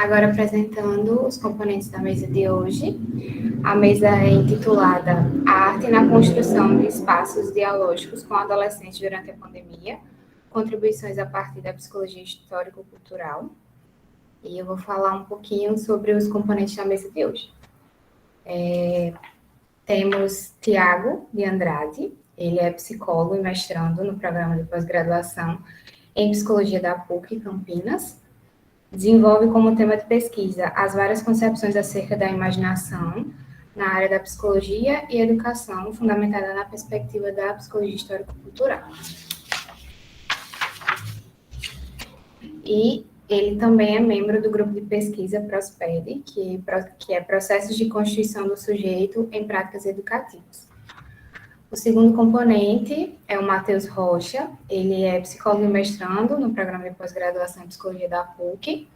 Agora apresentando os componentes da mesa de hoje. A mesa é intitulada A Arte na Construção de Espaços Dialógicos com Adolescentes durante a Pandemia, contribuições a partir da psicologia histórico-cultural. E eu vou falar um pouquinho sobre os componentes da mesa de hoje. Temos Tiago de Andrade, ele é psicólogo e mestrando no programa de pós-graduação em Psicologia da PUC Campinas. Desenvolve como tema de pesquisa as várias concepções acerca da imaginação na área da psicologia e educação, fundamentada na perspectiva da psicologia histórico-cultural. E ele também é membro do grupo de pesquisa PROSPED, que é Processos de Constituição do Sujeito em Práticas Educativas. O segundo componente é o Matheus Rocha, ele é psicólogo e mestrando no programa de pós-graduação em Psicologia da PUC,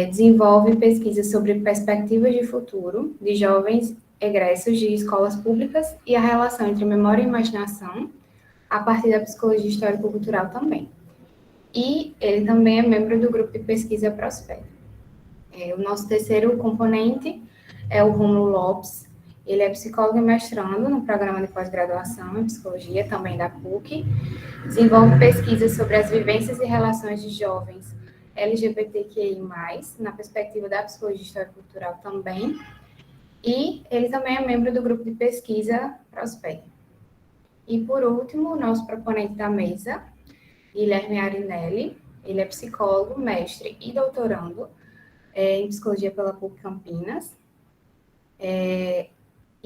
desenvolve pesquisas sobre perspectivas de futuro de jovens egressos de escolas públicas e a relação entre memória e imaginação, a partir da psicologia histórico-cultural também. E ele também é membro do grupo de pesquisa PROSPER. O nosso terceiro componente é o Rômulo Lopes. Ele é psicólogo e mestrando no programa de pós-graduação em psicologia, também da PUC. Desenvolve pesquisas sobre as vivências e relações de jovens LGBTQI+, na perspectiva da psicologia histórico-cultural também. E ele também é membro do grupo de pesquisa PROSPER. E, por último, o nosso proponente da mesa, Guilherme Arinelli. Ele é psicólogo, mestre e doutorando em psicologia pela PUC Campinas.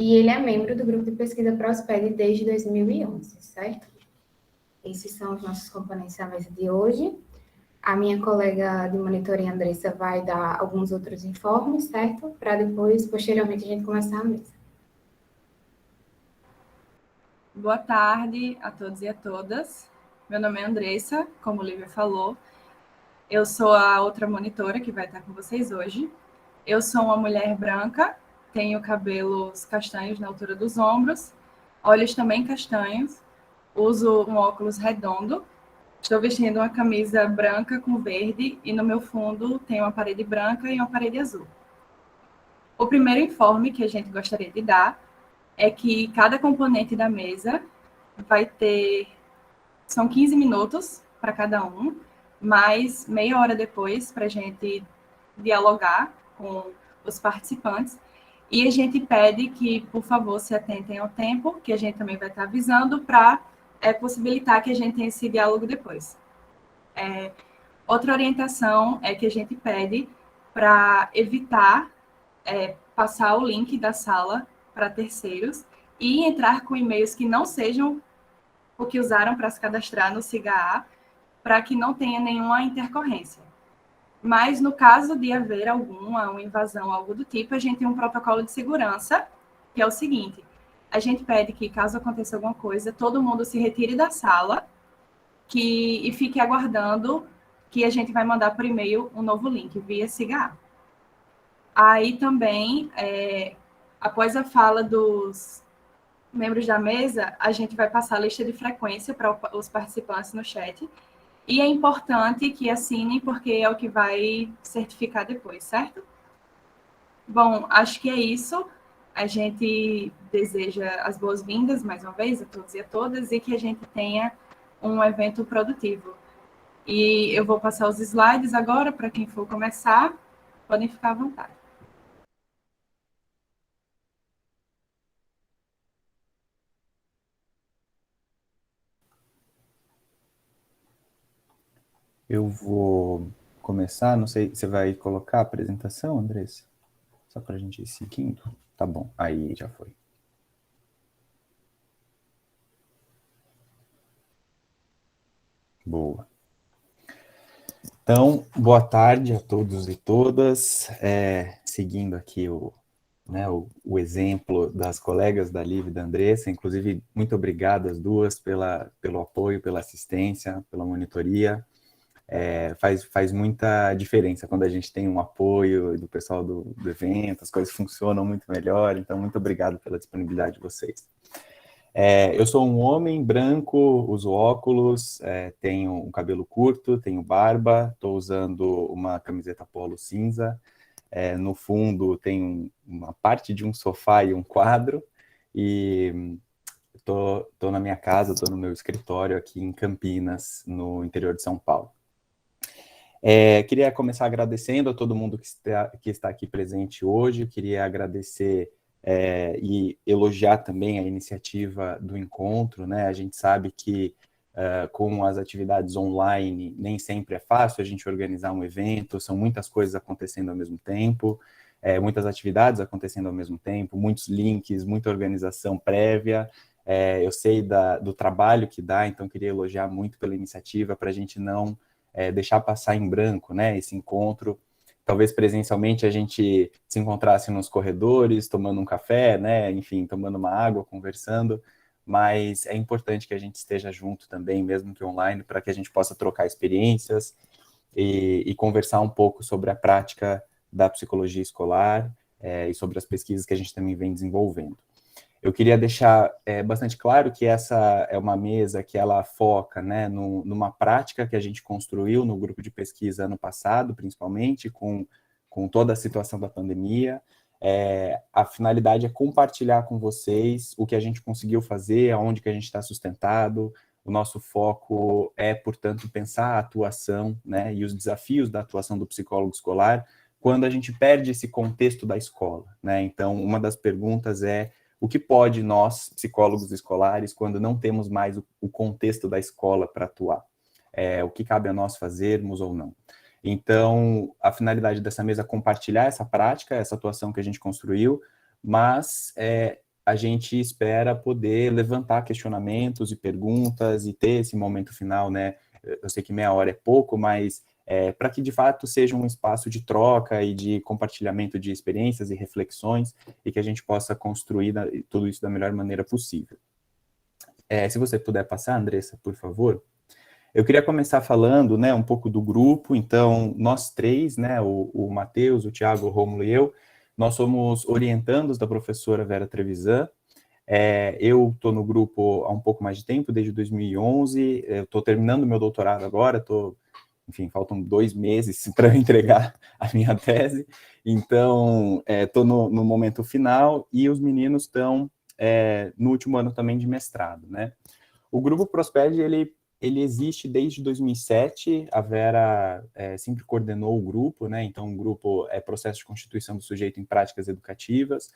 E ele é membro do grupo de pesquisa PROSPER desde 2011, certo? Esses são os nossos componentes da mesa de hoje. A minha colega de monitoria, Andressa, vai dar alguns outros informes, certo? Para depois, posteriormente, a gente começar a mesa. Boa tarde a todos e a todas. Meu nome é Andressa, como o Lívia falou. Eu sou a outra monitora que vai estar com vocês hoje. Eu sou uma mulher branca, tenho cabelos castanhos na altura dos ombros, olhos também castanhos, uso um óculos redondo. Estou vestindo uma camisa branca com verde e no meu fundo tem uma parede branca e uma parede azul. O primeiro informe que a gente gostaria de dar é que cada componente da mesa vai ter... São 15 minutos para cada um, mais meia hora depois para a gente dialogar com os participantes. E a gente pede que, por favor, se atentem ao tempo, que a gente também vai estar avisando para possibilitar que a gente tenha esse diálogo depois. Outra orientação é que a gente pede para evitar passar o link da sala para terceiros e entrar com e-mails que não sejam o que usaram para se cadastrar no SIGA-A, para que não tenha nenhuma intercorrência. Mas, no caso de haver uma invasão, algo do tipo, a gente tem um protocolo de segurança, que é o seguinte: a gente pede que, caso aconteça alguma coisa, todo mundo se retire da sala e fique aguardando que a gente vai mandar por e-mail um novo link via SIGA-A. Aí também, após a fala dos membros da mesa, a gente vai passar a lista de frequência para os participantes no chat. E é importante que assinem, porque é o que vai certificar depois, certo? Bom, acho que é isso. A gente deseja as boas-vindas, mais uma vez, a todos e a todas, e que a gente tenha um evento produtivo. E eu vou passar os slides agora, para quem for começar, podem ficar à vontade. Eu vou começar, não sei, você vai colocar a apresentação, Andressa? Só para a gente ir seguindo? Tá bom, aí já foi. Boa. Então, boa tarde a todos e todas. Seguindo aqui o exemplo das colegas da Liv e da Andressa, inclusive, muito obrigado às duas pelo apoio, pela assistência, pela monitoria. Faz muita diferença quando a gente tem um apoio do pessoal do evento, as coisas funcionam muito melhor, então muito obrigado pela disponibilidade de vocês. Eu sou um homem branco, uso óculos, tenho um cabelo curto, tenho barba, estou usando uma camiseta polo cinza. No fundo tem uma parte de um sofá e um quadro, e estou na minha casa, estou no meu escritório aqui em Campinas, no interior de São Paulo. Queria começar agradecendo a todo mundo que está aqui presente hoje, queria agradecer e elogiar também a iniciativa do encontro, né? A gente sabe que com as atividades online nem sempre é fácil a gente organizar um evento, são muitas coisas acontecendo ao mesmo tempo, muitas atividades acontecendo ao mesmo tempo, muitos links, muita organização prévia. Eu sei do trabalho que dá, então queria elogiar muito pela iniciativa para a gente não deixar passar em branco, né, esse encontro. Talvez presencialmente a gente se encontrasse nos corredores, tomando um café, né, enfim, tomando uma água, conversando, mas é importante que a gente esteja junto também, mesmo que online, para que a gente possa trocar experiências e conversar um pouco sobre a prática da psicologia escolar e sobre as pesquisas que a gente também vem desenvolvendo. Eu queria deixar bastante claro que essa é uma mesa que ela foca, né, numa prática que a gente construiu no grupo de pesquisa ano passado, principalmente, com toda a situação da pandemia. A finalidade é compartilhar com vocês o que a gente conseguiu fazer, aonde que a gente está sustentado. O nosso foco é, portanto, pensar a atuação, né, e os desafios da atuação do psicólogo escolar quando a gente perde esse contexto da escola, né? Então, uma das perguntas é: o que pode nós, psicólogos escolares, quando não temos mais o contexto da escola para atuar? O que cabe a nós fazermos ou não? Então, a finalidade dessa mesa é compartilhar essa prática, essa atuação que a gente construiu, mas a gente espera poder levantar questionamentos e perguntas e ter esse momento final, né? Eu sei que meia hora é pouco, mas para que de fato seja um espaço de troca e de compartilhamento de experiências e reflexões e que a gente possa construir tudo isso da melhor maneira possível. Se você puder passar, Andressa, por favor. Eu queria começar falando, né, um pouco do grupo. Então, nós três, né, o Matheus, o Thiago, o Rômulo e eu, nós somos orientandos da professora Vera Trevisan. Eu estou no grupo há um pouco mais de tempo, desde 2011, eu estou terminando meu doutorado agora, enfim, faltam 2 meses para eu entregar a minha tese, então estou no momento final e os meninos estão no último ano também de mestrado, né? O grupo Prosped, ele existe desde 2007, a Vera sempre coordenou o grupo, né? Então o grupo é processo de constituição do sujeito em práticas educativas,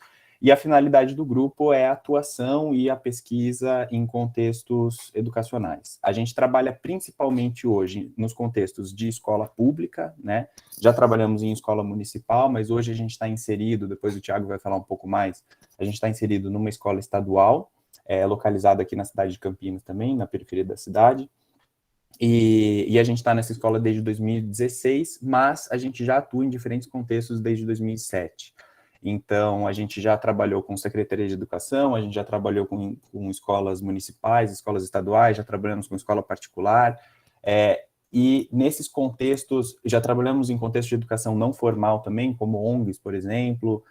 e a finalidade do grupo é a atuação e a pesquisa em contextos educacionais. A gente trabalha principalmente hoje nos contextos de escola pública, né? Já trabalhamos em escola municipal, mas hoje a gente está inserido, depois o Thiago vai falar um pouco mais, a gente está inserido numa escola estadual, localizada aqui na cidade de Campinas também, na periferia da cidade, e a gente está nessa escola desde 2016, mas a gente já atua em diferentes contextos desde 2007. Então, a gente já trabalhou com Secretaria de Educação, a gente já trabalhou com escolas municipais, escolas estaduais, já trabalhamos com escola particular, e nesses contextos, já trabalhamos em contexto de educação não formal também, como ONGs, por exemplo,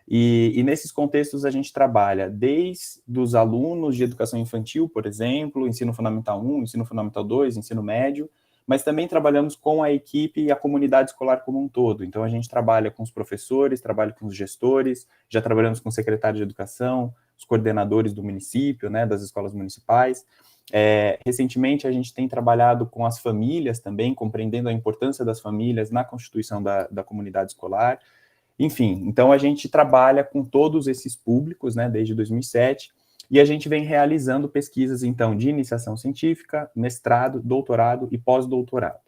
e nesses contextos a gente trabalha desde os alunos de educação infantil, por exemplo, ensino fundamental 1, ensino fundamental 2, ensino médio, mas também trabalhamos com a equipe e a comunidade escolar como um todo. Então, a gente trabalha com os professores, trabalha com os gestores, já trabalhamos com o secretário de educação, os coordenadores do município, né, das escolas municipais. Recentemente, a gente tem trabalhado com as famílias também, compreendendo a importância das famílias na constituição da comunidade escolar. Enfim, então a gente trabalha com todos esses públicos, né, desde 2007, e a gente vem realizando pesquisas, então, de iniciação científica, mestrado, doutorado e pós-doutorado.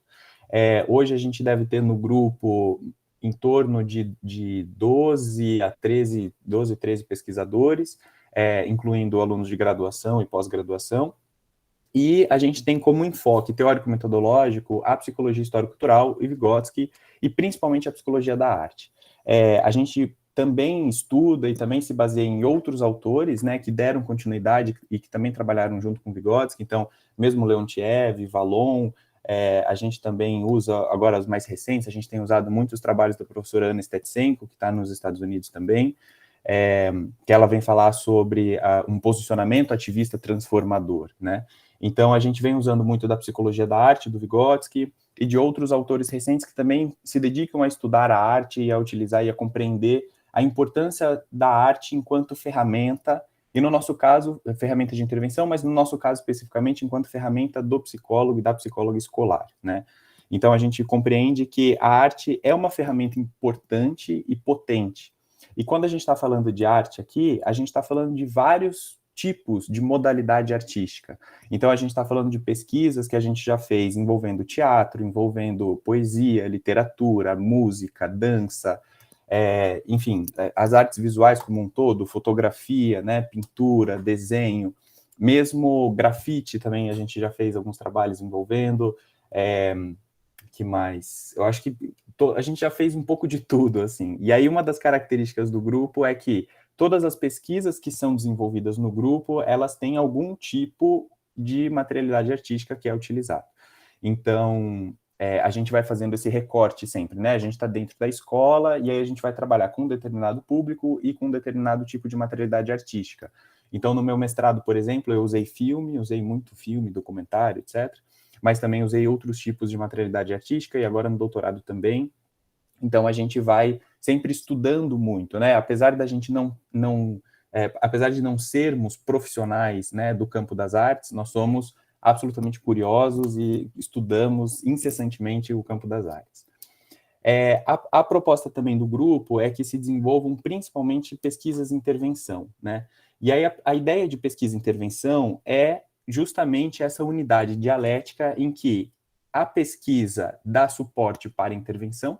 Hoje a gente deve ter no grupo em torno de 12 a 13, 12, 13 pesquisadores, incluindo alunos de graduação e pós-graduação, e a gente tem como enfoque teórico-metodológico a psicologia histórico-cultural e Vygotsky, e principalmente a psicologia da arte. A gente também estuda e também se baseia em outros autores, né, que deram continuidade e que também trabalharam junto com Vygotsky, então, mesmo Leontiev, Vallon, a gente também usa, agora os mais recentes, a gente tem usado muitos trabalhos da professora Anna Stetsenko, que está nos Estados Unidos também, que ela vem falar sobre um posicionamento ativista transformador, né? Então, a gente vem usando muito da psicologia da arte, do Vygotsky, e de outros autores recentes que também se dedicam a estudar a arte e a utilizar e a compreender a importância da arte enquanto ferramenta, e no nosso caso, ferramenta de intervenção, mas no nosso caso especificamente, enquanto ferramenta do psicólogo e da psicóloga escolar, né? Então, a gente compreende que a arte é uma ferramenta importante e potente. E quando a gente está falando de arte aqui, a gente está falando de vários tipos de modalidade artística. Então, a gente está falando de pesquisas que a gente já fez envolvendo teatro, envolvendo poesia, literatura, música, dança, enfim, as artes visuais como um todo, fotografia, né, pintura, desenho, mesmo grafite também a gente já fez alguns trabalhos envolvendo, que mais? Eu acho que a gente já fez um pouco de tudo, assim. E aí uma das características do grupo é que todas as pesquisas que são desenvolvidas no grupo, elas têm algum tipo de materialidade artística que é utilizado. Então, a gente vai fazendo esse recorte sempre, né? A gente está dentro da escola e aí a gente vai trabalhar com um determinado público e com um determinado tipo de materialidade artística. Então, no meu mestrado, por exemplo, eu usei muito filme, documentário, etc., mas também usei outros tipos de materialidade artística e agora no doutorado também. Então, a gente vai sempre estudando muito, né? Apesar da gente apesar de não sermos profissionais, né, do campo das artes, nós somos absolutamente curiosos e estudamos incessantemente o campo das artes. A proposta também do grupo é que se desenvolvam principalmente pesquisas e intervenção, né? E aí a ideia de pesquisa e intervenção é justamente essa unidade dialética em que a pesquisa dá suporte para a intervenção,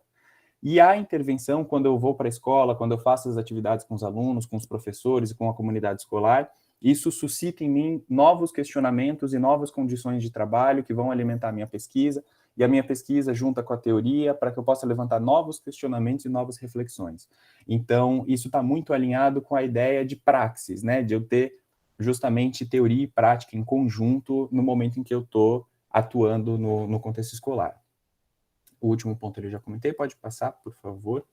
e a intervenção, quando eu vou para a escola, quando eu faço as atividades com os alunos, com os professores e com a comunidade escolar, isso suscita em mim novos questionamentos e novas condições de trabalho que vão alimentar a minha pesquisa, e a minha pesquisa junta com a teoria para que eu possa levantar novos questionamentos e novas reflexões. Então, isso está muito alinhado com a ideia de praxis, né? De eu ter justamente teoria e prática em conjunto no momento em que eu estou atuando no contexto escolar. O último ponto eu já comentei, pode passar, por favor.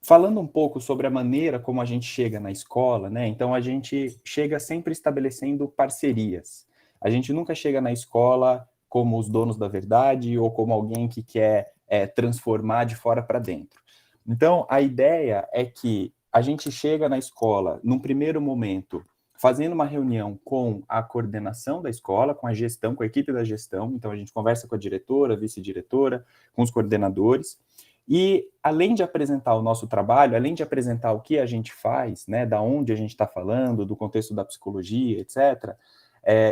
Falando um pouco sobre a maneira como a gente chega na escola, né? Então, a gente chega sempre estabelecendo parcerias. A gente nunca chega na escola como os donos da verdade ou como alguém que quer transformar de fora para dentro. Então, a ideia é que a gente chega na escola, num primeiro momento, fazendo uma reunião com a coordenação da escola, com a gestão, com a equipe da gestão. Então, a gente conversa com a diretora, a vice-diretora, com os coordenadores. E, além de apresentar o nosso trabalho, além de apresentar o que a gente faz, né, da onde a gente está falando, do contexto da psicologia, etc.,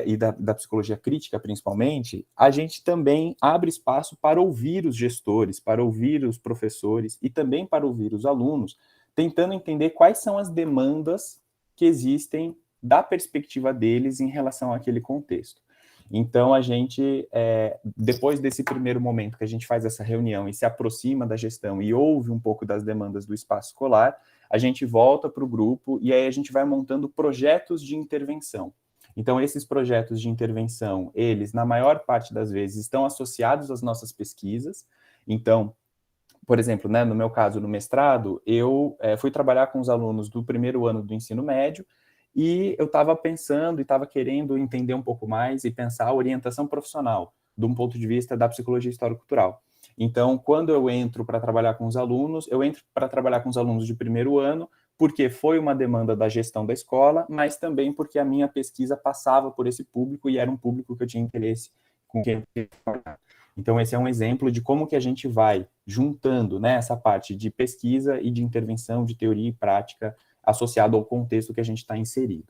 e da psicologia crítica, principalmente, a gente também abre espaço para ouvir os gestores, para ouvir os professores e também para ouvir os alunos, tentando entender quais são as demandas que existem da perspectiva deles em relação àquele contexto. Então, a gente, depois desse primeiro momento que a gente faz essa reunião e se aproxima da gestão e ouve um pouco das demandas do espaço escolar, a gente volta para o grupo e aí a gente vai montando projetos de intervenção. Então, esses projetos de intervenção, eles, na maior parte das vezes, estão associados às nossas pesquisas. Então, por exemplo, né, no meu caso, no mestrado, eu fui trabalhar com os alunos do primeiro ano do ensino médio e eu estava pensando e estava querendo entender um pouco mais e pensar a orientação profissional de um ponto de vista da psicologia histórico-cultural. Então, quando eu entro para trabalhar com os alunos, eu entro para trabalhar com os alunos de primeiro ano, porque foi uma demanda da gestão da escola, mas também porque a minha pesquisa passava por esse público e era um público que eu tinha interesse com quem eu queria trabalhar. Então, esse é um exemplo de como que a gente vai juntando, né, essa parte de pesquisa e de intervenção, de teoria e prática associado ao contexto que a gente está inserido.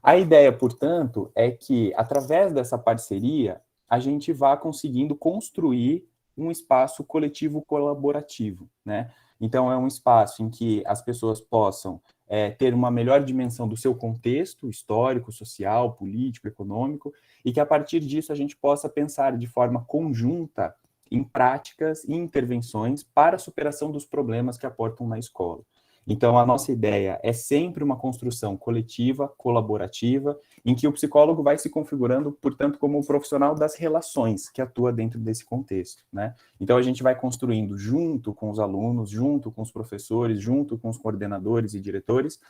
A ideia, portanto, é que, através dessa parceria, a gente vá conseguindo construir um espaço coletivo colaborativo, né? Então, é um espaço em que as pessoas possam ter uma melhor dimensão do seu contexto histórico, social, político, econômico, e que, a partir disso, a gente possa pensar de forma conjunta em práticas e intervenções para a superação dos problemas que aportam na escola. Então, a nossa ideia é sempre uma construção coletiva, colaborativa, em que o psicólogo vai se configurando, portanto, como um profissional das relações que atua dentro desse contexto, né? Então, a gente vai construindo junto com os alunos, junto com os professores, junto com os coordenadores e diretores,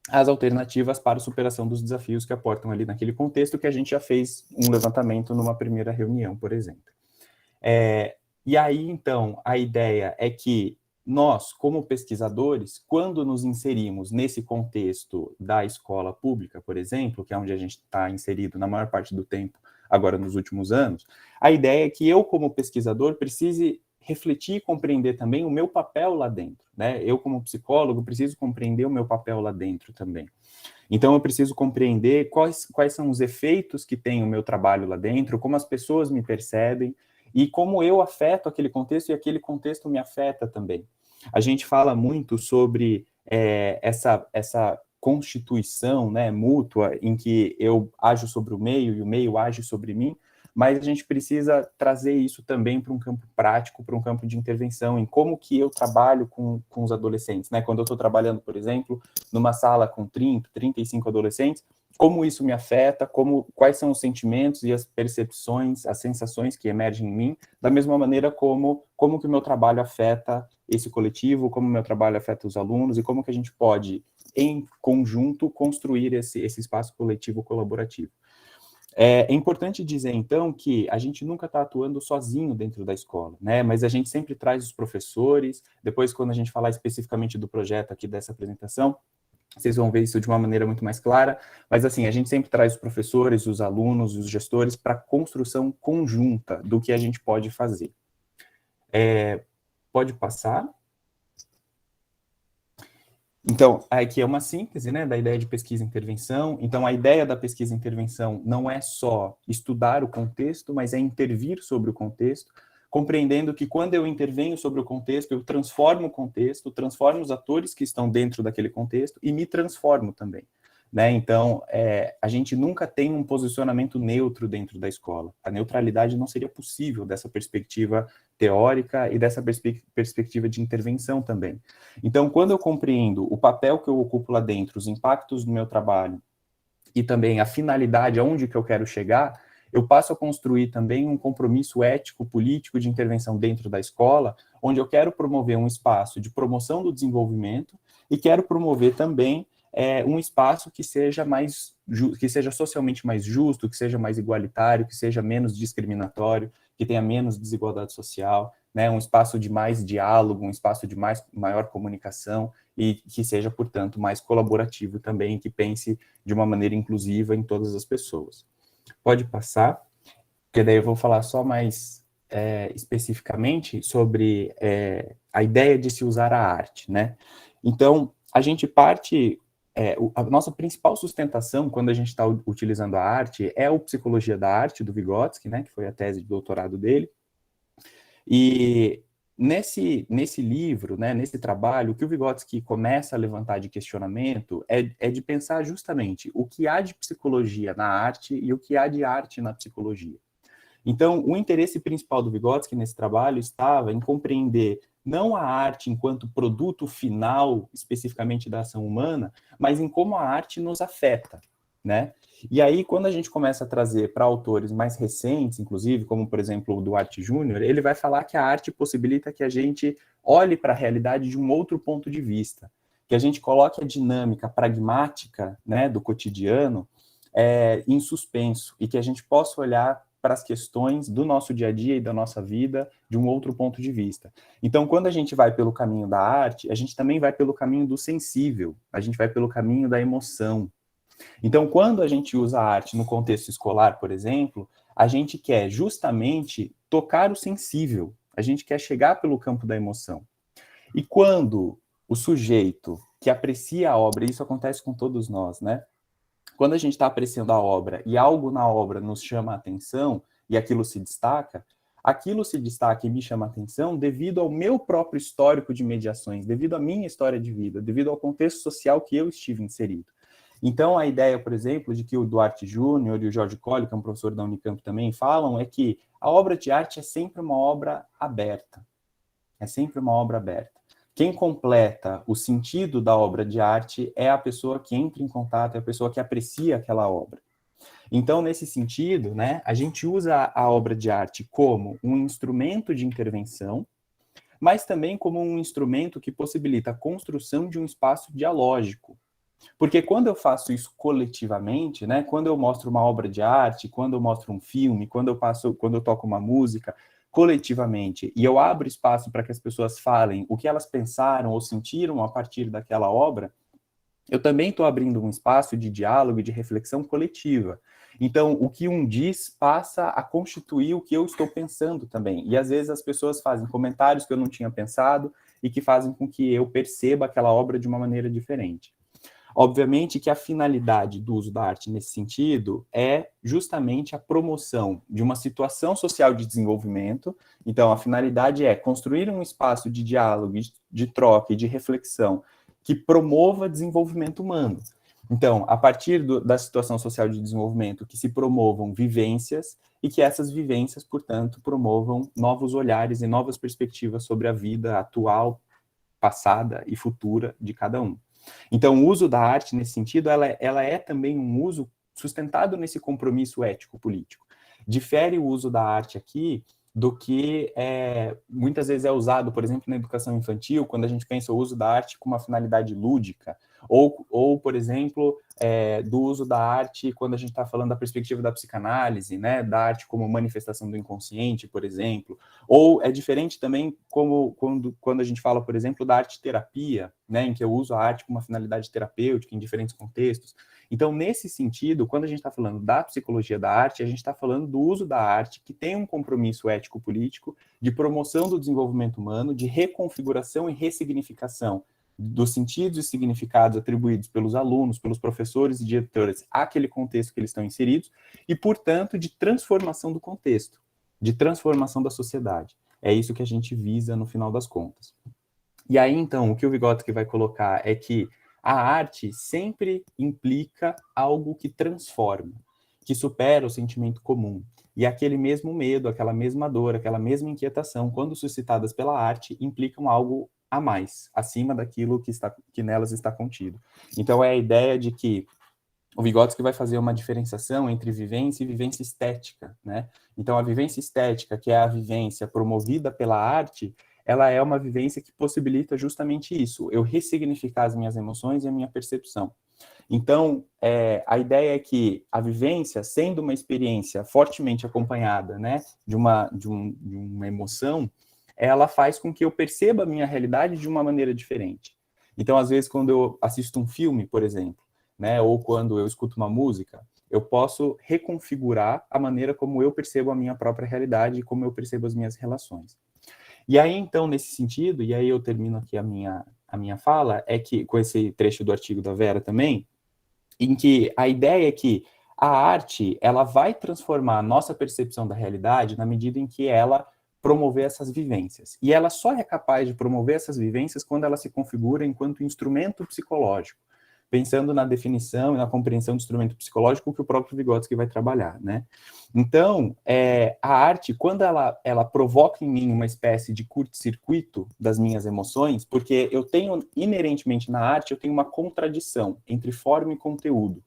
as alternativas para a superação dos desafios que aportam ali naquele contexto, que a gente já fez um levantamento numa primeira reunião, por exemplo. E aí, então, a ideia é que nós, como pesquisadores, quando nos inserimos nesse contexto da escola pública, por exemplo, que é onde a gente está inserido na maior parte do tempo, agora nos últimos anos, a ideia é que eu, como pesquisador, precise refletir e compreender também o meu papel lá dentro, né? Eu, como psicólogo, preciso compreender o meu papel lá dentro também. Então, eu preciso compreender quais são os efeitos que tem o meu trabalho lá dentro, como as pessoas me percebem, e como eu afeto aquele contexto e aquele contexto me afeta também. A gente fala muito sobre essa constituição, né, mútua, em que eu ajo sobre o meio e o meio age sobre mim, mas a gente precisa trazer isso também para um campo prático, para um campo de intervenção, em como que eu trabalho com os adolescentes, né? Quando eu estou trabalhando, por exemplo, numa sala com 30, 35 adolescentes, como isso me afeta, quais são os sentimentos e as percepções, as sensações que emergem em mim, da mesma maneira como que o meu trabalho afeta esse coletivo, como o meu trabalho afeta os alunos, e como que a gente pode, em conjunto, construir esse espaço coletivo colaborativo. É importante dizer, então, que a gente nunca está atuando sozinho dentro da escola, né? Mas a gente sempre traz os professores. Depois, quando a gente falar especificamente do projeto aqui dessa apresentação, vocês vão ver isso de uma maneira muito mais clara, mas assim, a gente sempre traz os professores, os alunos, os gestores para a construção conjunta do que a gente pode fazer. Pode passar? Então, aqui é uma síntese, né, da ideia de pesquisa e intervenção. Então, a ideia da pesquisa e intervenção não é só estudar o contexto, mas é intervir sobre o contexto, compreendendo que quando eu intervenho sobre o contexto, eu transformo o contexto, transformo os atores que estão dentro daquele contexto e me transformo também, né? Então, a gente nunca tem um posicionamento neutro dentro da escola. A neutralidade não seria possível dessa perspectiva teórica e dessa perspectiva de intervenção também. Então, quando eu compreendo o papel que eu ocupo lá dentro, os impactos do meu trabalho e também a finalidade, aonde que eu quero chegar, eu passo a construir também um compromisso ético, político de intervenção dentro da escola, onde eu quero promover um espaço de promoção do desenvolvimento e quero promover também um espaço que seja socialmente mais justo, que seja mais igualitário, que seja menos discriminatório, que tenha menos desigualdade social, né, um espaço de mais diálogo, um espaço de maior comunicação e que seja, portanto, mais colaborativo também, que pense de uma maneira inclusiva em todas as pessoas. Pode passar, porque daí eu vou falar só mais especificamente sobre a ideia de se usar a arte, né? Então, a gente parte... a nossa principal sustentação, quando a gente está utilizando a arte, é o Psicologia da Arte, do Vygotsky, né, que foi a tese de doutorado dele. E nesse livro, né, nesse trabalho, o que o Vygotsky começa a levantar de questionamento é de pensar justamente o que há de psicologia na arte e o que há de arte na psicologia. Então, o interesse principal do Vygotsky nesse trabalho estava em compreender não a arte enquanto produto final, especificamente da ação humana, mas em como a arte nos afeta, né? E aí, quando a gente começa a trazer para autores mais recentes, inclusive, como, por exemplo, o Duarte Júnior, ele vai falar que a arte possibilita que a gente olhe para a realidade de um outro ponto de vista, que a gente coloque a dinâmica pragmática, né, do cotidiano em suspenso, e que a gente possa olhar para as questões do nosso dia a dia e da nossa vida de um outro ponto de vista. Então, quando a gente vai pelo caminho da arte, a gente também vai pelo caminho do sensível, a gente vai pelo caminho da emoção. Então, quando a gente usa a arte no contexto escolar, por exemplo, a gente quer justamente tocar o sensível, a gente quer chegar pelo campo da emoção. E quando o sujeito que aprecia a obra, e isso acontece com todos nós, né? Quando a gente está apreciando a obra e algo na obra nos chama a atenção e aquilo se destaca e me chama a atenção devido ao meu próprio histórico de mediações, devido à minha história de vida, devido ao contexto social que eu estive inserido. Então, a ideia, por exemplo, de que o Duarte Júnior e o Jorge Colli, que é um professor da Unicamp também, falam é que a obra de arte é sempre uma obra aberta. É sempre uma obra aberta. Quem completa o sentido da obra de arte é a pessoa que entra em contato, é a pessoa que aprecia aquela obra. Então, nesse sentido, né, a gente usa a obra de arte como um instrumento de intervenção, mas também como um instrumento que possibilita a construção de um espaço dialógico. Porque quando eu faço isso coletivamente, né, quando eu mostro uma obra de arte, quando eu mostro um filme, quando eu toco uma música, coletivamente, e eu abro espaço para que as pessoas falem o que elas pensaram ou sentiram a partir daquela obra, eu também estou abrindo um espaço de diálogo e de reflexão coletiva. Então, o que um diz passa a constituir o que eu estou pensando também. E às vezes as pessoas fazem comentários que eu não tinha pensado e que fazem com que eu perceba aquela obra de uma maneira diferente. Obviamente que a finalidade do uso da arte nesse sentido é justamente a promoção de uma situação social de desenvolvimento. Então, a finalidade é construir um espaço de diálogo, de troca e de reflexão que promova desenvolvimento humano. Então, a partir da situação social de desenvolvimento, que se promovam vivências e que essas vivências, portanto, promovam novos olhares e novas perspectivas sobre a vida atual, passada e futura de cada um. Então, o uso da arte, nesse sentido, ela é também um uso sustentado nesse compromisso ético-político. Difere o uso da arte aqui do que muitas vezes é usado, por exemplo, na educação infantil, quando a gente pensa o uso da arte com uma finalidade lúdica, ou por exemplo, do uso da arte quando a gente está falando da perspectiva da psicanálise, né, da arte como manifestação do inconsciente, por exemplo, ou é diferente também quando a gente fala, por exemplo, da arte-terapia, né, em que eu uso a arte com uma finalidade terapêutica em diferentes contextos. Então, nesse sentido, quando a gente está falando da psicologia da arte, a gente está falando do uso da arte que tem um compromisso ético-político de promoção do desenvolvimento humano, de reconfiguração e ressignificação dos sentidos e significados atribuídos pelos alunos, pelos professores e diretores àquele contexto que eles estão inseridos, e, portanto, de transformação do contexto, de transformação da sociedade. É isso que a gente visa no final das contas. E aí, então, o que o Vygotsky vai colocar é que a arte sempre implica algo que transforma, que supera o sentimento comum. E aquele mesmo medo, aquela mesma dor, aquela mesma inquietação, quando suscitadas pela arte, implicam algo a mais, acima daquilo que nelas está contido. Então, é a ideia de que o Vygotsky vai fazer uma diferenciação entre vivência e vivência estética, né? Então, a vivência estética, que é a vivência promovida pela arte, ela é uma vivência que possibilita justamente isso, eu ressignificar as minhas emoções e a minha percepção. Então, a ideia é que a vivência, sendo uma experiência fortemente acompanhada, né, de uma emoção, ela faz com que eu perceba a minha realidade de uma maneira diferente. Então, às vezes, quando eu assisto um filme, por exemplo, né, ou quando eu escuto uma música, eu posso reconfigurar a maneira como eu percebo a minha própria realidade e como eu percebo as minhas relações. E aí, então, nesse sentido, e aí eu termino aqui a minha fala, é que, com esse trecho do artigo da Vera também, em que a ideia é que a arte, ela vai transformar a nossa percepção da realidade na medida em que ela promover essas vivências. E ela só é capaz de promover essas vivências quando ela se configura enquanto instrumento psicológico, pensando na definição e na compreensão do instrumento psicológico que o próprio Vygotsky vai trabalhar, né? Então, a arte, quando ela provoca em mim uma espécie de curto-circuito das minhas emoções, porque eu tenho, inerentemente na arte, eu tenho uma contradição entre forma e conteúdo,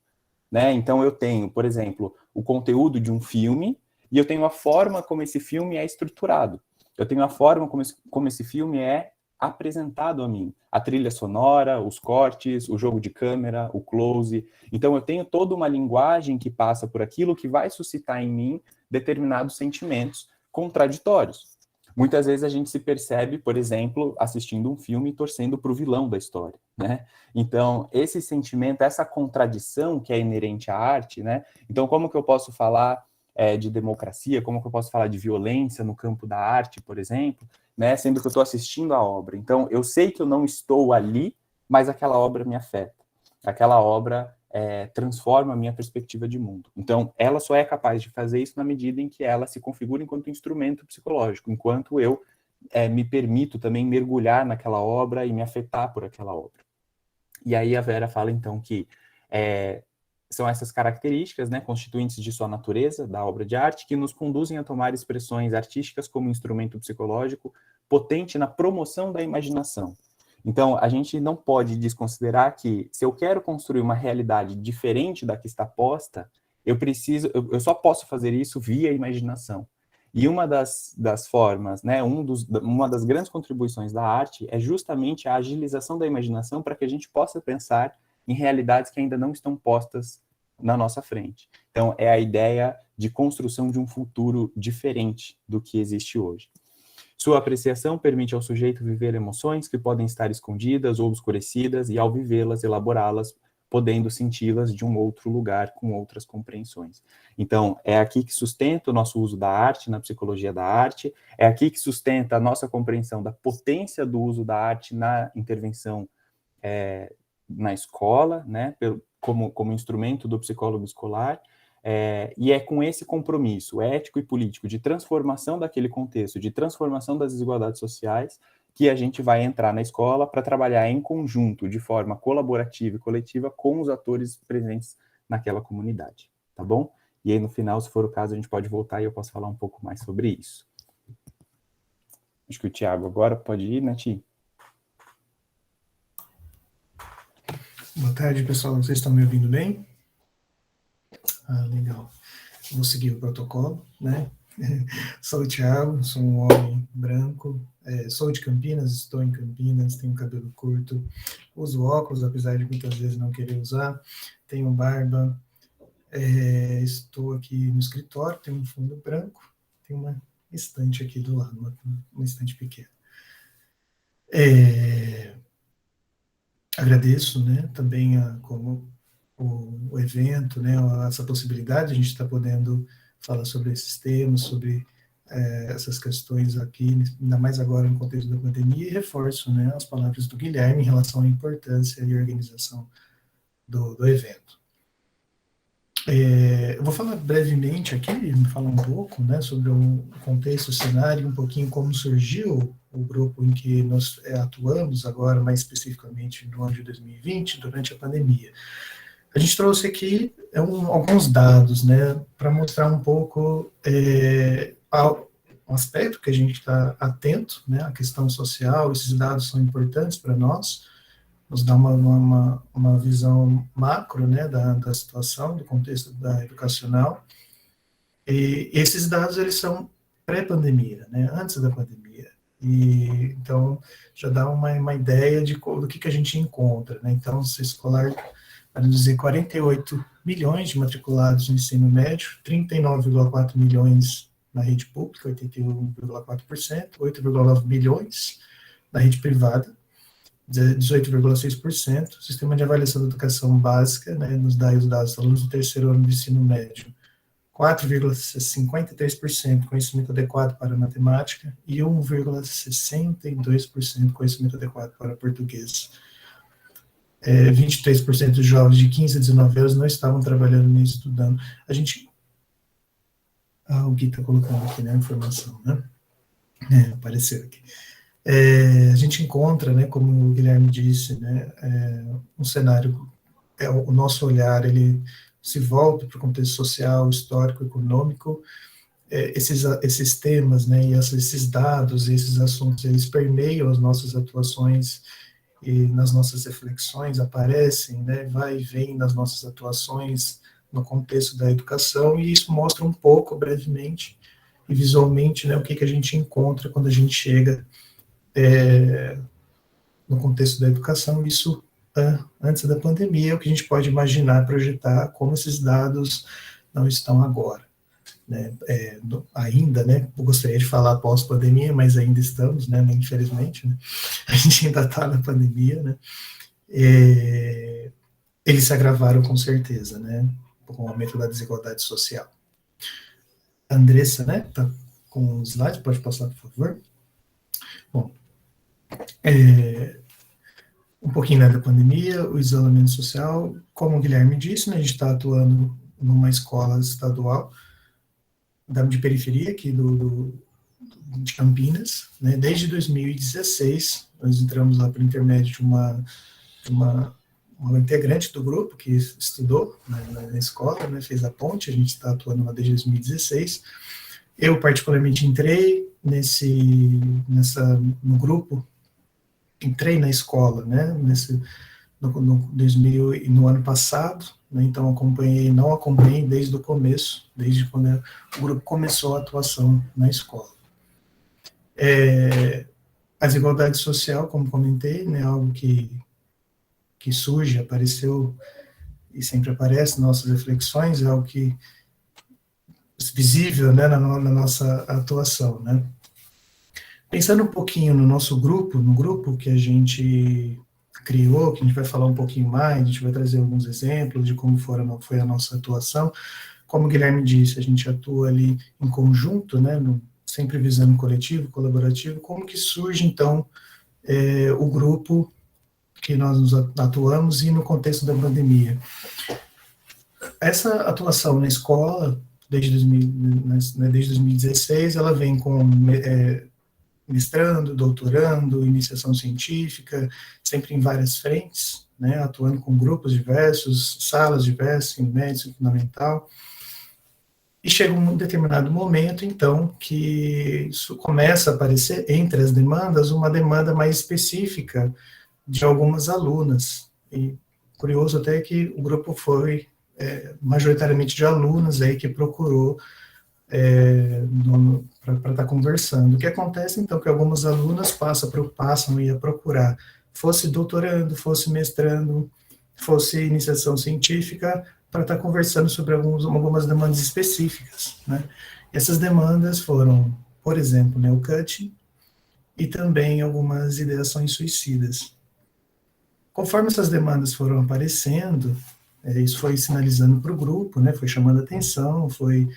né? Então, eu tenho, por exemplo, o conteúdo de um filme e eu tenho a forma como esse filme é estruturado. Eu tenho a forma como esse filme é apresentado a mim. A trilha sonora, os cortes, o jogo de câmera, o close. Então, eu tenho toda uma linguagem que passa por aquilo que vai suscitar em mim determinados sentimentos contraditórios. Muitas vezes a gente se percebe, por exemplo, assistindo um filme e torcendo para o vilão da história, né? Então, esse sentimento, essa contradição que é inerente à arte, né? Então, como que eu posso falar de democracia, como que eu posso falar de violência no campo da arte, por exemplo, né, sendo que eu estou assistindo a obra. Então, eu sei que eu não estou ali, mas aquela obra me afeta. Aquela obra transforma a minha perspectiva de mundo. Então, ela só é capaz de fazer isso na medida em que ela se configura enquanto instrumento psicológico, enquanto eu me permito também mergulhar naquela obra e me afetar por aquela obra. E aí a Vera fala, então, que são essas características, né, constituintes de sua natureza, da obra de arte, que nos conduzem a tomar expressões artísticas como instrumento psicológico potente na promoção da imaginação. Então, a gente não pode desconsiderar que, se eu quero construir uma realidade diferente da que está posta, eu só posso fazer isso via imaginação. E uma das formas, né, uma das grandes contribuições da arte é justamente a agilização da imaginação para que a gente possa pensar em realidades que ainda não estão postas na nossa frente. Então, é a ideia de construção de um futuro diferente do que existe hoje. Sua apreciação permite ao sujeito viver emoções que podem estar escondidas ou obscurecidas e, ao vivê-las, elaborá-las, podendo senti-las de um outro lugar com outras compreensões. Então, é aqui que sustenta o nosso uso da arte, na psicologia da arte, é aqui que sustenta a nossa compreensão da potência do uso da arte na intervenção na escola, né, como instrumento do psicólogo escolar, e é com esse compromisso ético e político de transformação daquele contexto, de transformação das desigualdades sociais, que a gente vai entrar na escola para trabalhar em conjunto, de forma colaborativa e coletiva, com os atores presentes naquela comunidade, tá bom? E aí, no final, se for o caso, a gente pode voltar e eu posso falar um pouco mais sobre isso. Acho que o Thiago agora pode ir, né, Ti? Boa tarde, pessoal. Vocês estão me ouvindo bem? Legal. Vou seguir o protocolo, né? Sou o Thiago, sou um homem branco, sou de Campinas, estou em Campinas, tenho cabelo curto, uso óculos, apesar de muitas vezes não querer usar, tenho barba, estou aqui no escritório, tenho um fundo branco, tenho uma estante aqui do lado, uma estante pequena. Agradeço, né, também como o evento, né, essa possibilidade, a gente está podendo falar sobre esses temas, sobre essas questões aqui, ainda mais agora no contexto da pandemia, e reforço, né, as palavras do Guilherme em relação à importância e organização do evento. Eu vou falar brevemente aqui, falar um pouco, né, sobre o contexto, o cenário, um pouquinho como surgiu o grupo em que nós atuamos agora, mais especificamente no ano de 2020, durante a pandemia. A gente trouxe aqui alguns dados, né, para mostrar um pouco um aspecto que a gente está atento, né, a questão social. Esses dados são importantes para nós, nos dá uma visão macro, né, da situação, do contexto educacional. E esses dados, eles são pré-pandemia, né, antes da pandemia. E então já dá uma ideia do que a gente encontra, né? Então, o escolar, para dizer, 48 milhões de matriculados no ensino médio, 39,4 milhões na rede pública, 81,4%, 8,9 milhões na rede privada, 18,6%. Sistema de avaliação da educação básica, né, nos dá os dados dos alunos do terceiro ano do ensino médio, 4,53% conhecimento adequado para matemática e 1,62% conhecimento adequado para português. 23% dos jovens de 15 a 19 anos não estavam trabalhando nem estudando. A gente... o Gui está colocando aqui, né, a informação, né? Apareceu aqui. A gente encontra, né, como o Guilherme disse, né, um cenário, o nosso olhar, ele se volta para o contexto social, histórico, econômico. Esses temas, né, e esses dados, esses assuntos, eles permeiam as nossas atuações e nas nossas reflexões, aparecem, né, vai e vem nas nossas atuações no contexto da educação, e isso mostra um pouco, brevemente e visualmente, né, o que a gente encontra quando a gente chega no contexto da educação. Isso antes da pandemia, é o que a gente pode imaginar, projetar como esses dados não estão agora, né? Ainda, né, eu gostaria de falar pós-pandemia, mas ainda estamos, né, infelizmente, né, a gente ainda está na pandemia, né, eles se agravaram com certeza, né, com o aumento da desigualdade social. A Andressa, né, tá com os slides, pode passar, por favor? Bom, um pouquinho, né, da pandemia, o isolamento social, como o Guilherme disse, né, a gente está atuando numa escola estadual de periferia aqui de Campinas, né, desde 2016, nós entramos lá por intermédio de uma integrante do grupo que estudou na escola, né, fez a ponte, a gente está atuando lá desde 2016, eu particularmente entrei no grupo entrei na escola, né, no ano passado, né, então não acompanhei desde o começo, desde quando o grupo começou a atuação na escola. A desigualdade social, como comentei, né, algo que surge, apareceu e sempre aparece nas nossas reflexões, é algo que visível, né, na nossa atuação, né. Pensando um pouquinho no nosso grupo, no grupo que a gente criou, que a gente vai falar um pouquinho mais, a gente vai trazer alguns exemplos de como foi a nossa atuação. Como o Guilherme disse, a gente atua ali em conjunto, né, sempre visando coletivo, colaborativo. Como que surge, então, o grupo que nós atuamos e no contexto da pandemia? Essa atuação na escola, desde 2016, ela vem com mestrando, doutorando, iniciação científica, sempre em várias frentes, né, atuando com grupos diversos, salas diversas, ensino médio, ensino fundamental. E chega um determinado momento, então, que isso começa a aparecer entre as demandas, uma demanda mais específica de algumas alunas. E curioso até que o grupo foi majoritariamente de alunas aí que procurou para estar conversando. O que acontece, então, que algumas alunas passam a procurar, fosse doutorando, fosse mestrando, fosse iniciação científica, para estar conversando sobre algumas demandas específicas, né? Essas demandas foram, por exemplo, né, o cutting e também algumas ideações suicidas. Conforme essas demandas foram aparecendo, isso foi sinalizando para o grupo, né, foi chamando atenção, foi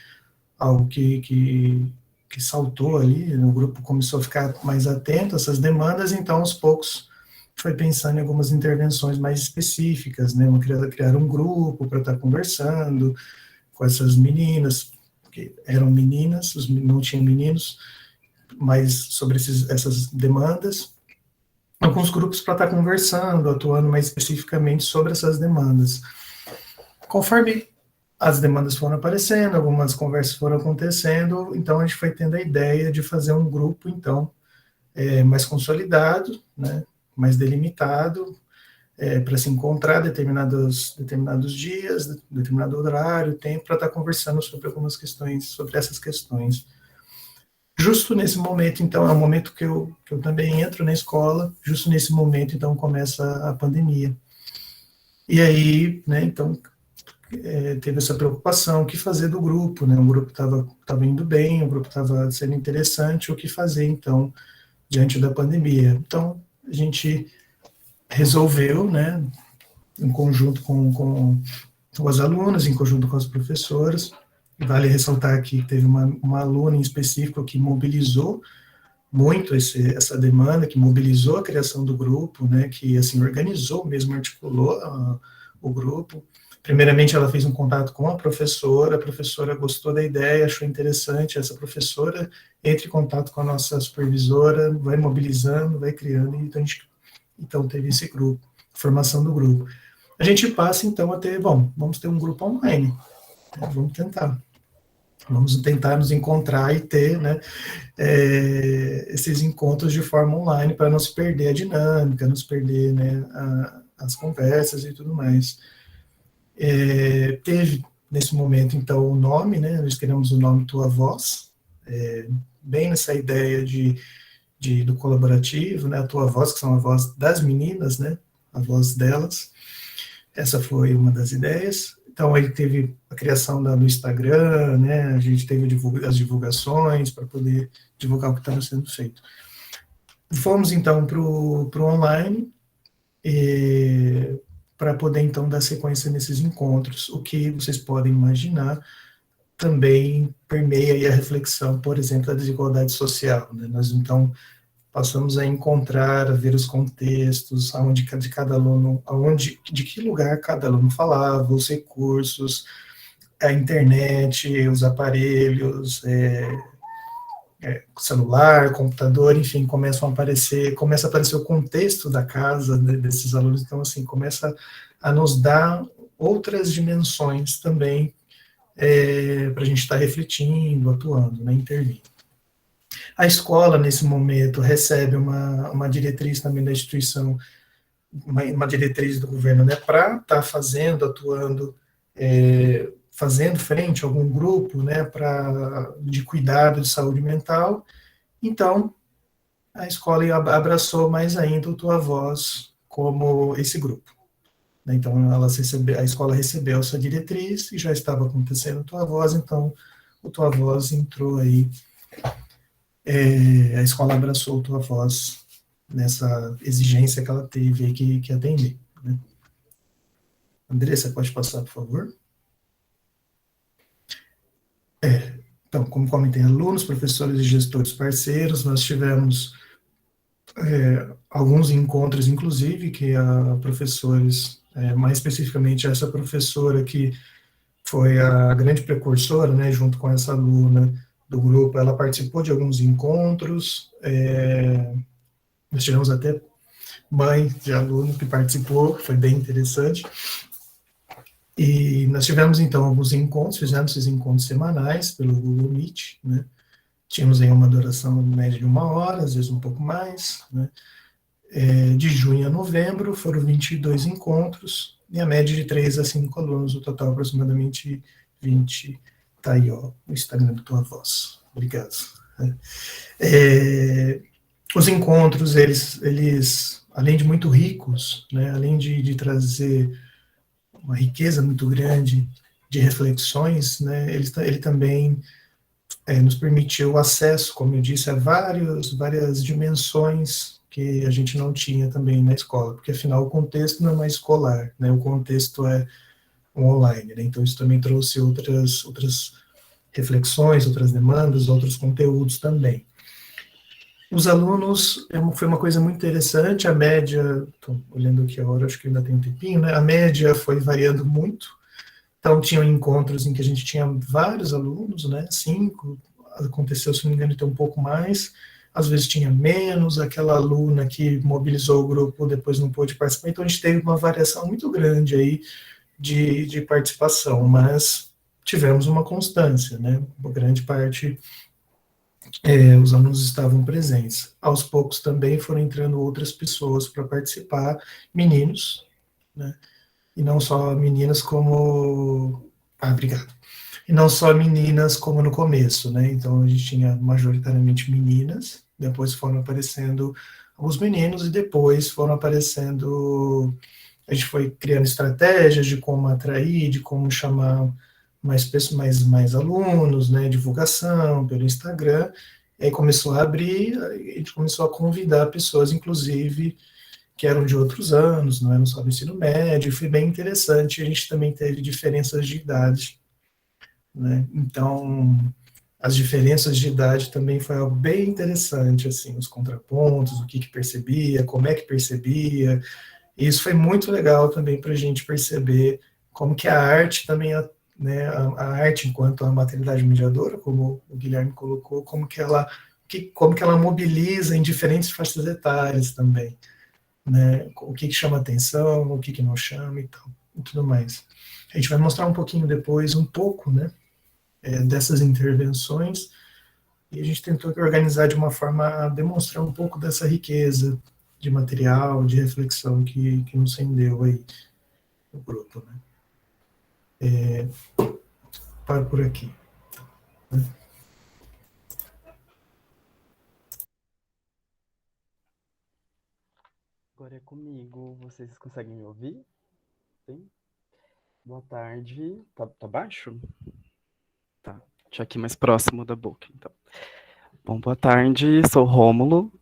algo que saltou ali, o grupo começou a ficar mais atento a essas demandas, então, aos poucos, foi pensando em algumas intervenções mais específicas, né, criar um grupo para estar conversando com essas meninas, que eram meninas, não tinham meninos, mas sobre essas demandas, alguns grupos para estar conversando, atuando mais especificamente sobre essas demandas. Conforme as demandas foram aparecendo, algumas conversas foram acontecendo, então a gente foi tendo a ideia de fazer um grupo, então, mais consolidado, né, mais delimitado, para se encontrar determinados dias, determinado horário, tempo, para estar conversando sobre algumas questões, sobre essas questões. Justo nesse momento, então, é o momento que eu também entro na escola, justo nesse momento, então, começa a pandemia. E aí, né, então, teve essa preocupação, o que fazer do grupo, né, o grupo estava indo bem, o grupo estava sendo interessante, o que fazer, então, diante da pandemia. Então, a gente resolveu, né, em conjunto com as alunas, em conjunto com as professoras, e vale ressaltar aqui que teve uma aluna em específico que mobilizou muito essa demanda, que mobilizou a criação do grupo, né, que, assim, organizou mesmo, articulou o grupo. Primeiramente, ela fez um contato com a professora gostou da ideia, achou interessante, essa professora entra em contato com a nossa supervisora, vai mobilizando, vai criando, então teve esse grupo, formação do grupo. A gente passa, então, a ter, vamos ter um grupo online, né, vamos tentar nos encontrar e ter, né, esses encontros de forma online, para não se perder a dinâmica, não se perder, né, as conversas e tudo mais. Teve, nesse momento, então, o nome, né, nós criamos o nome Tua Voz, bem nessa ideia do colaborativo, né, a Tua Voz, que são a voz das meninas, né, a voz delas. Essa foi uma das ideias. Então, aí teve a criação do Instagram, né, a gente teve as divulgações para poder divulgar o que estava sendo feito. Fomos, então, para o online, para poder, então, dar sequência nesses encontros. O que vocês podem imaginar também permeia aí a reflexão, por exemplo, da desigualdade social, né? Nós, então, passamos a encontrar, a ver os contextos, de cada aluno, de que lugar cada aluno falava, os recursos, a internet, os aparelhos, celular, computador, enfim, começa a aparecer o contexto da casa desses alunos, então, assim, começa a nos dar outras dimensões também, para a gente estar refletindo, atuando, né, intervindo. A escola, nesse momento, recebe uma diretriz também da instituição, uma diretriz do governo, né, para estar fazendo, atuando, fazendo frente a algum grupo, né, de cuidado de saúde mental. Então, a escola abraçou mais ainda o Tua Voz como esse grupo. Então, a escola recebeu essa diretriz e já estava acontecendo o Tua Voz, então o Tua Voz entrou aí, a escola abraçou o Tua Voz nessa exigência que ela teve aí que atender. Né? Andressa, pode passar, por favor? Então, como comentei, alunos, professores e gestores parceiros, nós tivemos alguns encontros, inclusive, que a professores, mais especificamente essa professora que foi a grande precursora, né, junto com essa aluna do grupo, ela participou de alguns encontros, nós tivemos até mãe de aluno que participou, foi bem interessante, e nós tivemos, então, alguns encontros, fizemos esses encontros semanais pelo Google Meet, né, tínhamos aí uma duração média de 1 hora, às vezes um pouco mais, né, de junho a novembro, foram 22 encontros, e a média de 3 a 5 alunos, o total aproximadamente 20. Tá aí, ó, o Instagram da Tua Voz. Obrigado. Os encontros, eles, além de muito ricos, né, além de trazer uma riqueza muito grande de reflexões, né, ele também nos permitiu acesso, como eu disse, a várias dimensões que a gente não tinha também na escola, porque afinal o contexto não é mais escolar, né, o contexto é online, né, então isso também trouxe outras reflexões, outras demandas, outros conteúdos também. Os alunos, foi uma coisa muito interessante, a média, estou olhando aqui a hora, acho que ainda tem um tempinho, né, a média foi variando muito, então tinham encontros em que a gente tinha vários alunos, né, 5, aconteceu, se não me engano, ter um pouco mais, às vezes tinha menos, aquela aluna que mobilizou o grupo depois não pôde participar, então a gente teve uma variação muito grande aí de participação, mas tivemos uma constância, né, uma grande parte, os alunos estavam presentes. Aos poucos também foram entrando outras pessoas para participar, meninos, né, e não só meninas como... obrigado. E não só meninas como no começo, né? Então a gente tinha majoritariamente meninas, depois foram aparecendo alguns meninos e depois foram aparecendo... A gente foi criando estratégias de como atrair, de como chamar mais alunos, né? Divulgação pelo Instagram. E aí começou a abrir, a gente começou a convidar pessoas, inclusive, que eram de outros anos, não eram só do ensino médio, foi bem interessante, a gente também teve diferenças de idade, né? Então, as diferenças de idade também foi algo bem interessante, assim, os contrapontos, o que percebia, como é que percebia, e isso foi muito legal também para a gente perceber como que a arte também, né, a arte enquanto a materialidade mediadora, como o Guilherme colocou, como que ela mobiliza em diferentes faixas etárias também, né, o que chama atenção, o que não chama e tal, e tudo mais. A gente vai mostrar um pouquinho depois, um pouco, né, dessas intervenções, e a gente tentou organizar de uma forma a demonstrar um pouco dessa riqueza de material, de reflexão que nos rendeu aí no grupo, né. Paro por aqui. Né. Agora é comigo. Vocês conseguem me ouvir? Sim? Boa tarde. Tá baixo? Tá. Deixa aqui mais próximo da boca, então. Bom, boa tarde. Sou Rômulo.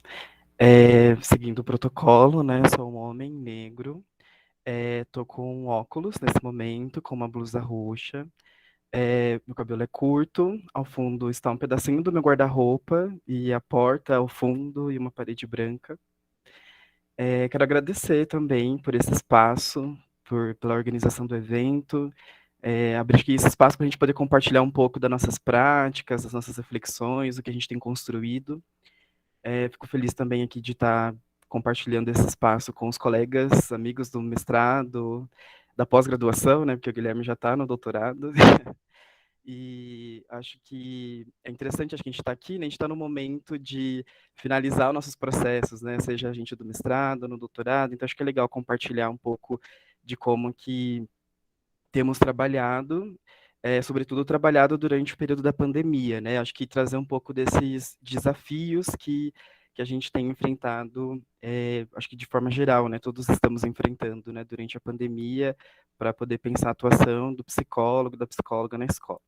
Seguindo o protocolo, né? Sou um homem negro. Tô com óculos nesse momento, com uma blusa roxa. Meu cabelo é curto. Ao fundo está um pedacinho do meu guarda-roupa e a porta ao fundo e uma parede branca. Quero agradecer também por esse espaço, pela organização do evento, abrir aqui esse espaço para a gente poder compartilhar um pouco das nossas práticas, das nossas reflexões, o que a gente tem construído. Fico feliz também aqui de estar compartilhando esse espaço com os colegas, amigos do mestrado, da pós-graduação, né, porque o Guilherme já está no doutorado. E acho que é interessante, acho que a gente está aqui, né? A gente está no momento de finalizar os nossos processos, né? Seja a gente do mestrado, no doutorado, então acho que é legal compartilhar um pouco de como que temos trabalhado, sobretudo trabalhado durante o período da pandemia, né? Acho que trazer um pouco desses desafios que a gente tem enfrentado, acho que de forma geral, né? Todos estamos enfrentando, né? Durante a pandemia, para poder pensar a atuação do psicólogo, da psicóloga na escola.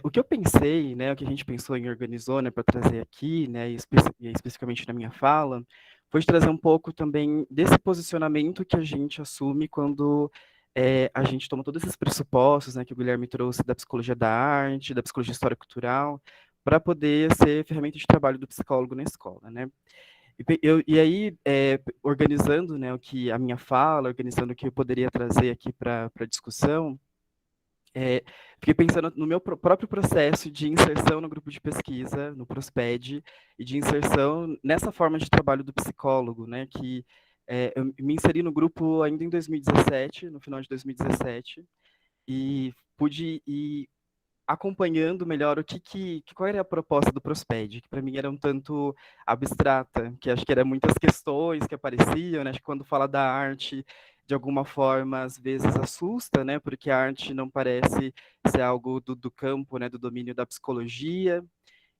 O que eu pensei, né, o que a gente pensou e organizou, né, para trazer aqui, né, e especificamente na minha fala, foi de trazer um pouco também desse posicionamento que a gente assume quando a gente toma todos esses pressupostos, né, que o Guilherme trouxe da psicologia da arte, da psicologia histórico-cultural, para poder ser ferramenta de trabalho do psicólogo na escola, né. E aí, organizando, né, o que a minha fala, organizando o que eu poderia trazer aqui para a discussão, fiquei pensando no meu próprio processo de inserção no grupo de pesquisa, no Prosped, e de inserção nessa forma de trabalho do psicólogo, né, que eu me inseri no grupo ainda em 2017, no final de 2017, e pude ir acompanhando melhor qual era a proposta do Prosped, que para mim era um tanto abstrata, que acho que eram muitas questões que apareciam, né? Acho que quando fala da arte, de alguma forma, às vezes assusta, né? Porque a arte não parece ser algo do campo, né? Do domínio da psicologia.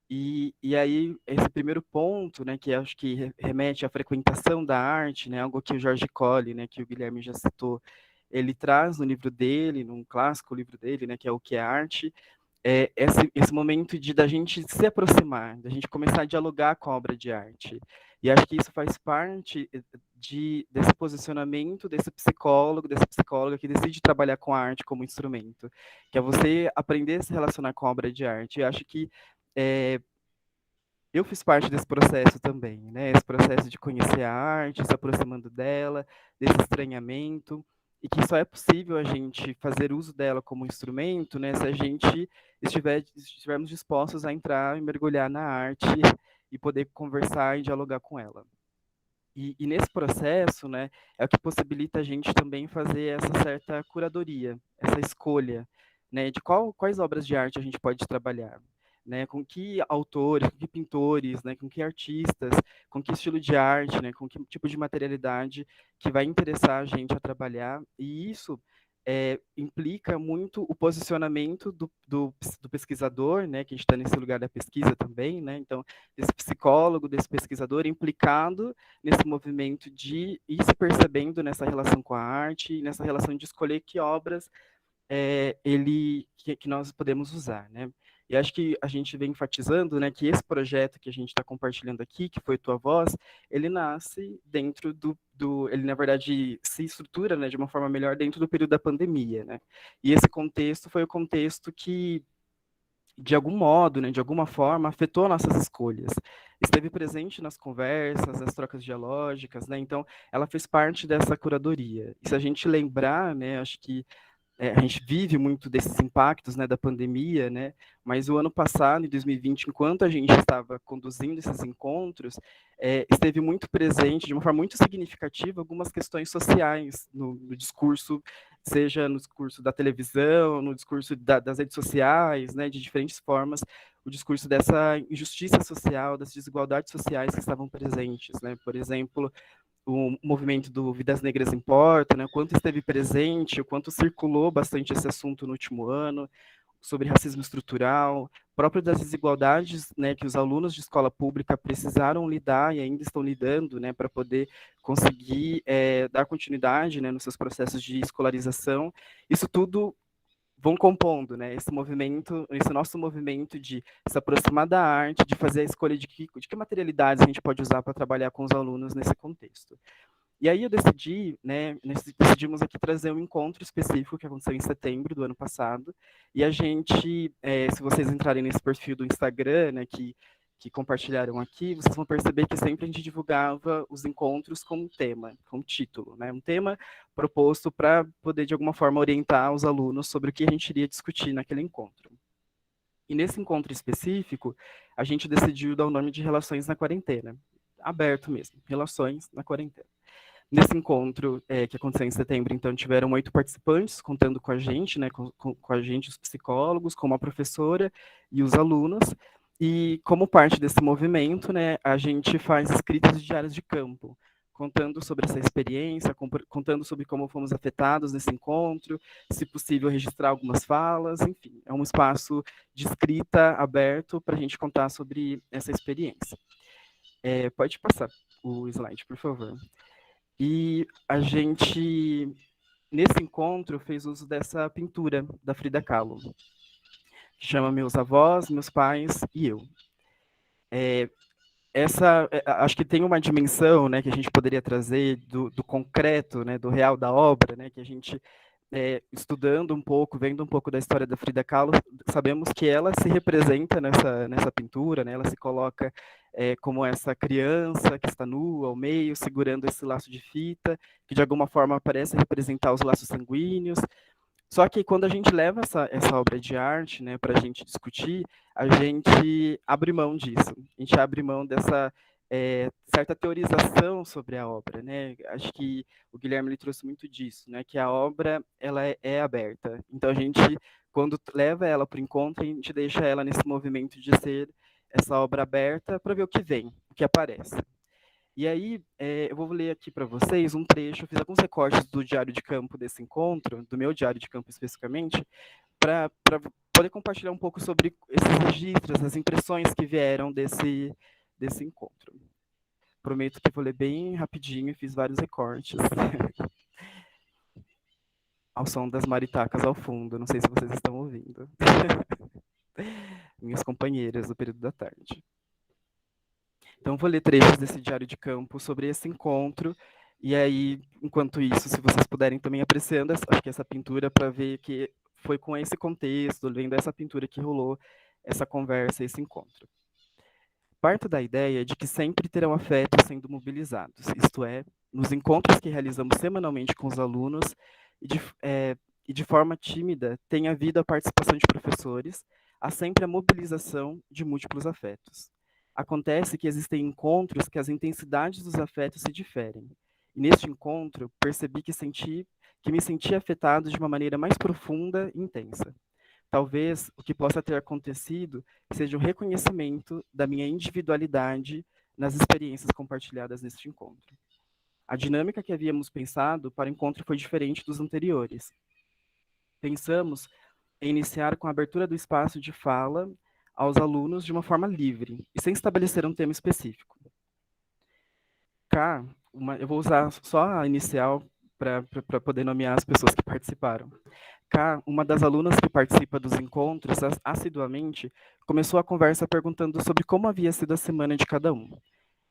E aí, esse primeiro ponto, né? Que acho que remete à frequentação da arte, né? Algo que o Jorge Colli, né? Que o Guilherme já citou, ele traz no livro dele, num clássico livro dele, né? Que é O que é Arte, esse momento da gente se aproximar, da gente começar a dialogar com a obra de arte. E acho que isso faz parte desse posicionamento desse psicólogo, dessa psicóloga que decide trabalhar com a arte como instrumento, que é você aprender a se relacionar com a obra de arte. E acho que é, eu fiz parte desse processo também, né? Esse processo de conhecer a arte, se aproximando dela, desse estranhamento, e que só é possível a gente fazer uso dela como instrumento, né? Se a gente estivermos dispostos a entrar e mergulhar na arte e poder conversar e dialogar com ela. E nesse processo, né, é o que possibilita a gente também fazer essa certa curadoria, essa escolha, né, de quais obras de arte a gente pode trabalhar, né, com que autores, com que pintores, né, com que artistas, com que estilo de arte, né, com que tipo de materialidade que vai interessar a gente a trabalhar, e isso implica muito o posicionamento do pesquisador, né, que a gente está nesse lugar da pesquisa também, né, então, desse psicólogo, desse pesquisador implicado nesse movimento de ir se percebendo nessa relação com a arte, nessa relação de escolher que obras que nós podemos usar, né? E acho que a gente vem enfatizando, né, que esse projeto que a gente está compartilhando aqui, que foi Tua Voz, ele nasce dentro ele na verdade se estrutura, né, de uma forma melhor dentro do período da pandemia, né? E esse contexto foi o contexto que de algum modo, né, de alguma forma, afetou nossas escolhas. Esteve presente nas conversas, nas trocas dialógicas, né? Então, ela fez parte dessa curadoria. E se a gente lembrar, né, acho que a gente vive muito desses impactos, né, da pandemia, né, mas o ano passado, em 2020, enquanto a gente estava conduzindo esses encontros, esteve muito presente, de uma forma muito significativa, algumas questões sociais no discurso, seja no discurso da televisão, no discurso das redes sociais, né, de diferentes formas, o discurso dessa injustiça social, das desigualdades sociais que estavam presentes, né, por exemplo, o movimento do Vidas Negras Importa, né, o quanto esteve presente, o quanto circulou bastante esse assunto no último ano, sobre racismo estrutural, próprio das desigualdades, né, que os alunos de escola pública precisaram lidar e ainda estão lidando, né, para poder conseguir dar continuidade, né, nos seus processos de escolarização. Isso tudo vão compondo, né, esse nosso movimento de se aproximar da arte, de fazer a escolha de que materialidades a gente pode usar para trabalhar com os alunos nesse contexto. E aí eu decidi, né, decidimos aqui trazer um encontro específico que aconteceu em setembro do ano passado, e a gente, se vocês entrarem nesse perfil do Instagram, né, que compartilharam aqui, vocês vão perceber que sempre a gente divulgava os encontros com um tema, com um título, né, um tema proposto para poder, de alguma forma, orientar os alunos sobre o que a gente iria discutir naquele encontro. E nesse encontro específico, a gente decidiu dar o nome de Relações na Quarentena, aberto mesmo, Relações na Quarentena. Nesse encontro que aconteceu em setembro, então, tiveram 8 participantes, contando com a gente, né, com a gente, os psicólogos, com uma professora e os alunos. E, como parte desse movimento, né, a gente faz escritas de diários de campo, contando sobre essa experiência, contando sobre como fomos afetados nesse encontro, se possível registrar algumas falas, enfim. É um espaço de escrita aberto para a gente contar sobre essa experiência. Pode passar o slide, por favor. E a gente, nesse encontro, fez uso dessa pintura da Frida Kahlo, que chama Meus Avós, Meus Pais e Eu. Acho que tem uma dimensão, né, que a gente poderia trazer do concreto, né, do real da obra, né, que a gente, estudando um pouco, vendo um pouco da história da Frida Kahlo, sabemos que ela se representa nessa pintura, né, ela se coloca como essa criança que está nua ao meio, segurando esse laço de fita, que de alguma forma parece representar os laços sanguíneos. Só que quando a gente leva essa obra de arte, né, para a gente discutir, a gente abre mão disso. A gente abre mão dessa certa teorização sobre a obra, né? Acho que o Guilherme ele trouxe muito disso, né? Que a obra ela é aberta. Então a gente, quando leva ela para o encontro, a gente deixa ela nesse movimento de ser essa obra aberta para ver o que vem, o que aparece. E aí, eu vou ler aqui para vocês um trecho, eu fiz alguns recortes do diário de campo desse encontro, do meu diário de campo especificamente, para poder compartilhar um pouco sobre esses registros, as impressões que vieram desse encontro. Prometo que vou ler bem rapidinho, fiz vários recortes. Ao som das maritacas ao fundo, não sei se vocês estão ouvindo. Minhas companheiras do período da tarde. Então, vou ler trechos desse diário de campo sobre esse encontro, e aí, enquanto isso, se vocês puderem também apreciando, acho que essa pintura, para ver que foi com esse contexto, vendo essa pintura que rolou essa conversa, esse encontro. Parto da ideia de que sempre terão afetos sendo mobilizados, isto é, nos encontros que realizamos semanalmente com os alunos, e de forma tímida tem havido a participação de professores, há sempre a mobilização de múltiplos afetos. Acontece que existem encontros que as intensidades dos afetos se diferem. E neste encontro, percebi que me senti afetado de uma maneira mais profunda e intensa. Talvez o que possa ter acontecido seja o reconhecimento da minha individualidade nas experiências compartilhadas neste encontro. A dinâmica que havíamos pensado para o encontro foi diferente dos anteriores. Pensamos em iniciar com a abertura do espaço de fala aos alunos de uma forma livre e sem estabelecer um tema específico. Eu vou usar só a inicial para poder nomear as pessoas que participaram. Uma das alunas que participa dos encontros assiduamente, começou a conversa perguntando sobre como havia sido a semana de cada um.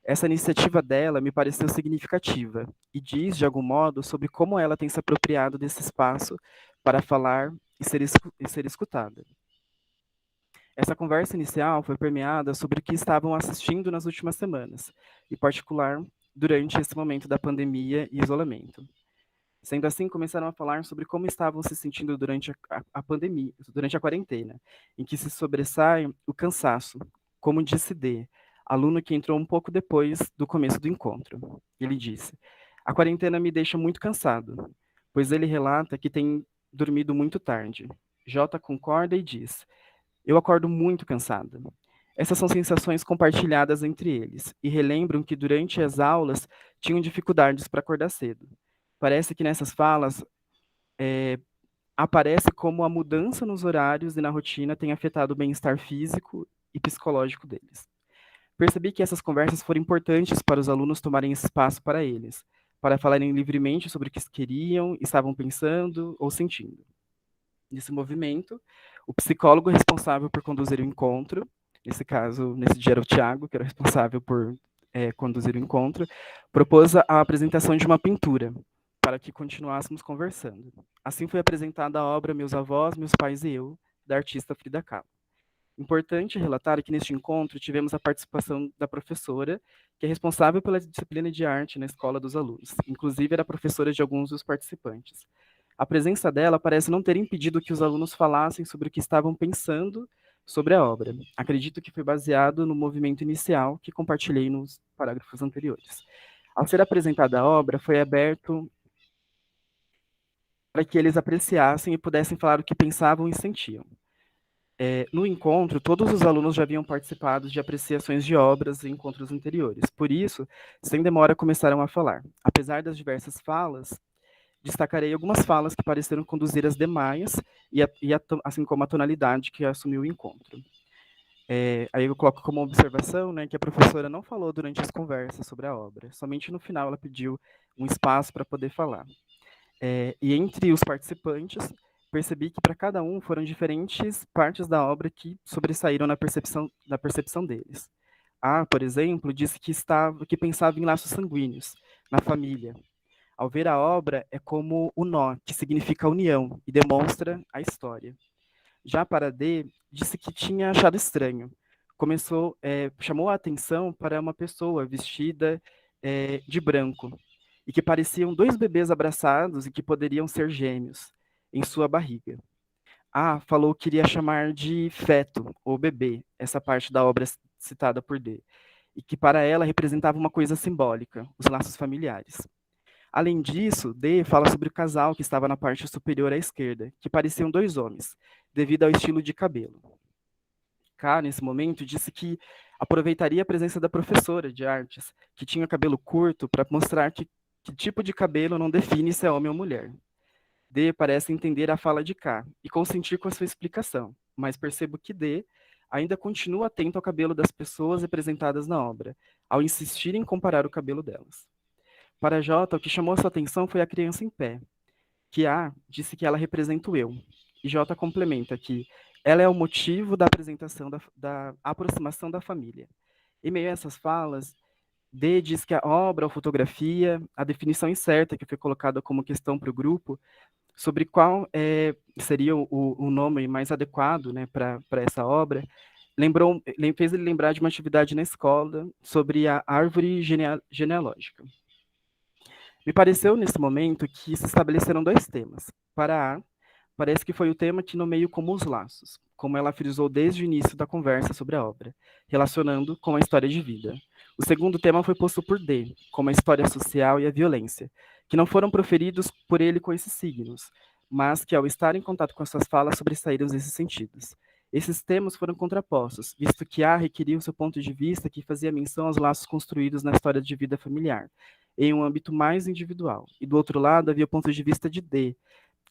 Essa iniciativa dela me pareceu significativa e diz, de algum modo, sobre como ela tem se apropriado desse espaço para falar e ser escutada. Essa conversa inicial foi permeada sobre o que estavam assistindo nas últimas semanas, em particular durante esse momento da pandemia e isolamento. Sendo assim, começaram a falar sobre como estavam se sentindo durante a pandemia, durante a quarentena, em que se sobressai o cansaço, como disse D, aluno que entrou um pouco depois do começo do encontro. Ele disse: a quarentena me deixa muito cansado, pois ele relata que tem dormido muito tarde. J concorda e diz: eu acordo muito cansada. Essas são sensações compartilhadas entre eles, e relembram que durante as aulas tinham dificuldades para acordar cedo. Parece que nessas falas aparece como a mudança nos horários e na rotina tem afetado o bem-estar físico e psicológico deles. Percebi que essas conversas foram importantes para os alunos tomarem esse espaço para eles, para falarem livremente sobre o que queriam, estavam pensando ou sentindo. Nesse movimento, o psicólogo responsável por conduzir o encontro, nesse caso, nesse dia era o Tiago, que era responsável por conduzir o encontro, propôs a apresentação de uma pintura, para que continuássemos conversando. Assim foi apresentada a obra Meus Avós, Meus Pais e Eu, da artista Frida Kahlo. Importante relatar que neste encontro tivemos a participação da professora, que é responsável pela disciplina de arte na escola dos alunos. Inclusive, era professora de alguns dos participantes. A presença dela parece não ter impedido que os alunos falassem sobre o que estavam pensando sobre a obra. Acredito que foi baseado no movimento inicial que compartilhei nos parágrafos anteriores. Ao ser apresentada a obra, foi aberto para que eles apreciassem e pudessem falar o que pensavam e sentiam. No encontro, todos os alunos já haviam participado de apreciações de obras em encontros anteriores. Por isso, sem demora, começaram a falar. Apesar das diversas falas, destacarei algumas falas que pareceram conduzir as demais, assim como a tonalidade que assumiu o encontro. Aí eu coloco como observação, né, que a professora não falou durante as conversas sobre a obra. Somente no final ela pediu um espaço para poder falar. E entre os participantes, percebi que para cada um foram diferentes partes da obra que sobressaíram na percepção deles. Por exemplo, disse que pensava em laços sanguíneos, na família. Ao ver a obra, é como o nó, que significa união e demonstra a história. Já para D, disse que tinha achado estranho. Chamou a atenção para uma pessoa vestida de branco, e que pareciam dois bebês abraçados e que poderiam ser gêmeos em sua barriga. Falou que iria chamar de feto, ou bebê, essa parte da obra citada por D, e que para ela representava uma coisa simbólica, os laços familiares. Além disso, D fala sobre o casal que estava na parte superior à esquerda, que pareciam dois homens, devido ao estilo de cabelo. K, nesse momento, disse que aproveitaria a presença da professora de artes, que tinha cabelo curto, para mostrar que tipo de cabelo não define se é homem ou mulher. D parece entender a fala de K e consentir com a sua explicação, mas percebo que D ainda continua atento ao cabelo das pessoas representadas na obra, ao insistir em comparar o cabelo delas. Para J, o que chamou sua atenção foi a criança em pé, que A disse que ela representa o eu, e J complementa que ela é o motivo da apresentação da aproximação da família. Em meio a essas falas, D diz que a obra ou fotografia, a definição incerta que foi colocada como questão para o grupo, sobre qual seria o nome mais adequado, né, para essa obra, fez ele lembrar de uma atividade na escola sobre a árvore genealógica. Me pareceu, nesse momento, que se estabeleceram dois temas. Para A, parece que foi o tema que nomeio como os laços, como ela frisou desde o início da conversa sobre a obra, relacionando com a história de vida. O segundo tema foi posto por D, como a história social e a violência, que não foram proferidos por ele com esses signos, mas que, ao estar em contato com as suas falas, sobressaíram esses sentidos. Esses temas foram contrapostos, visto que A requeria o seu ponto de vista que fazia menção aos laços construídos na história de vida familiar, em um âmbito mais individual. E do outro lado havia o ponto de vista de D,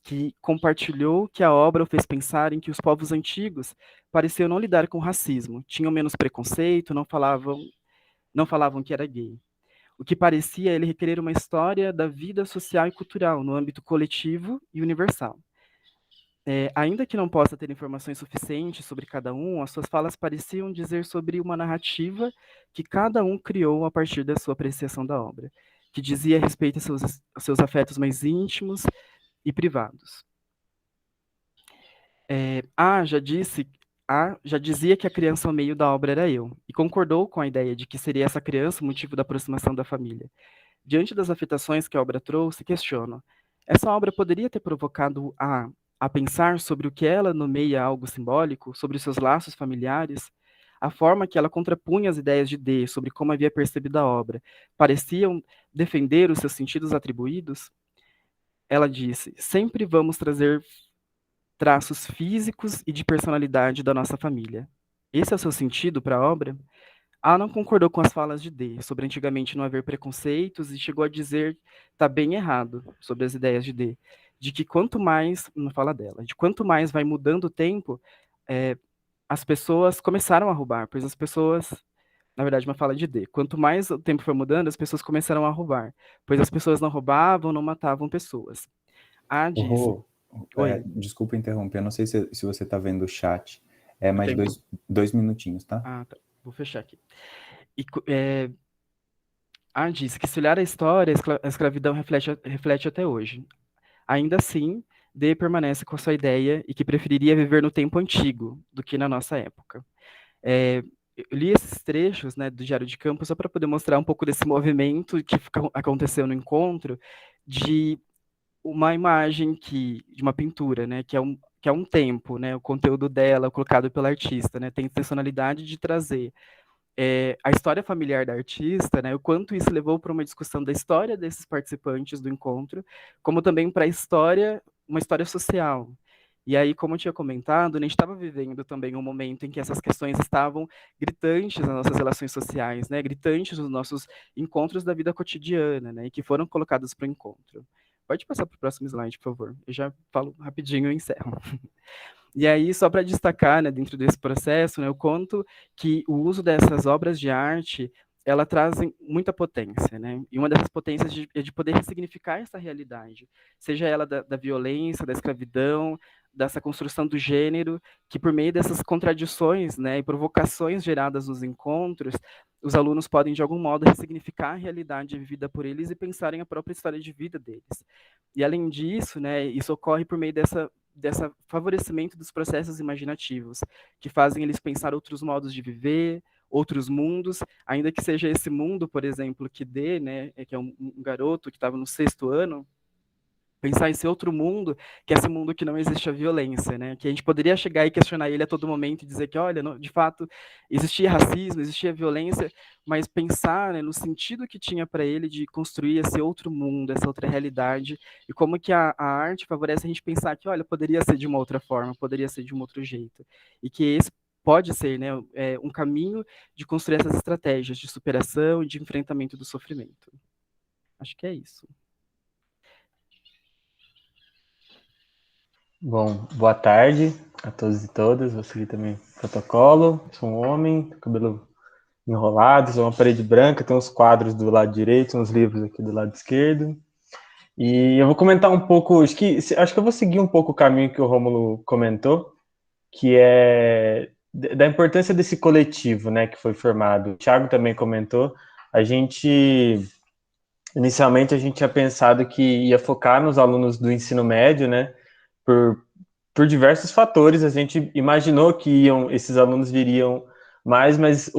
que compartilhou que a obra o fez pensar em que os povos antigos pareciam não lidar com racismo, tinham menos preconceito, não falavam que era gay. O que parecia ele requerer uma história da vida social e cultural no âmbito coletivo e universal. Ainda que não possa ter informações suficientes sobre cada um, as suas falas pareciam dizer sobre uma narrativa que cada um criou a partir da sua apreciação da obra, que dizia a respeito aos seus afetos mais íntimos e privados. Já dizia que a criança ao meio da obra era eu, e concordou com a ideia de que seria essa criança o motivo da aproximação da família. Diante das afetações que a obra trouxe, questiono, essa obra poderia ter provocado a pensar sobre o que ela nomeia algo simbólico, sobre os seus laços familiares? A forma que ela contrapunha as ideias de D sobre como havia percebido a obra pareciam defender os seus sentidos atribuídos? Ela disse, sempre vamos trazer traços físicos e de personalidade da nossa família. Esse é o seu sentido para a obra? A não concordou com as falas de D sobre antigamente não haver preconceitos e chegou a dizer está bem errado sobre as ideias de D, de que quanto mais, não fala dela, de quanto mais vai mudando o tempo, as pessoas começaram a roubar, pois as pessoas, na verdade, uma fala de D, quanto mais o tempo foi mudando, as pessoas começaram a roubar, pois as pessoas não roubavam, não matavam pessoas. A disse... Desculpa interromper, eu não sei se você está vendo o chat. Mais dois minutinhos, tá? Tá. Vou fechar aqui. Diz que se olhar a história, a escravidão reflete até hoje. Ainda assim, D permanece com a sua ideia e que preferiria viver no tempo antigo do que na nossa época. Eu li esses trechos, né, do Diário de Campo só para poder mostrar um pouco desse movimento que aconteceu no encontro, de uma imagem de uma pintura, né, que é um tempo, né, o conteúdo dela colocado pela artista, né, tem intencionalidade de trazer a história familiar da artista, né, o quanto isso levou para uma discussão da história desses participantes do encontro, como também para uma história social. E aí, como eu tinha comentado, a gente estava vivendo também um momento em que essas questões estavam gritantes nas nossas relações sociais, né, gritantes nos nossos encontros da vida cotidiana, né, e que foram colocados para o encontro. Pode passar para o próximo slide, por favor. Eu já falo rapidinho e encerro. E aí, só para destacar, né, dentro desse processo, né, o quanto que o uso dessas obras de arte, ela trazem muita potência, né? E uma dessas potências é de poder ressignificar essa realidade, seja ela da violência, da escravidão, dessa construção do gênero, que por meio dessas contradições, né, e provocações geradas nos encontros, os alunos podem, de algum modo, ressignificar a realidade vivida por eles e pensarem a própria história de vida deles. E, além disso, né, isso ocorre por meio dessa favorecimento dos processos imaginativos, que fazem eles pensar outros modos de viver, outros mundos, ainda que seja esse mundo, por exemplo, que D, né, que é um garoto que estava no 6º ano, pensar esse outro mundo, que é esse mundo que não existe a violência, né? Que a gente poderia chegar e questionar ele a todo momento e dizer que, olha, de fato, existia racismo, existia violência, mas pensar, né, no sentido que tinha para ele de construir esse outro mundo, essa outra realidade, e como que a arte favorece a gente pensar que, olha, poderia ser de uma outra forma, poderia ser de um outro jeito, e que esse pode ser, né, um caminho de construir essas estratégias de superação e de enfrentamento do sofrimento. Acho que é isso. Bom, boa tarde a todos e todas. Vou seguir também protocolo. Sou um homem, cabelo enrolado, sou uma parede branca, tem uns quadros do lado direito, uns livros aqui do lado esquerdo. E eu vou comentar um pouco, acho que eu vou seguir um pouco o caminho que o Rômulo comentou, que é da importância desse coletivo, né, que foi formado. O Thiago também comentou. Inicialmente a gente tinha pensado que ia focar nos alunos do ensino médio, né, por diversos fatores, a gente imaginou que esses alunos viriam mais, mas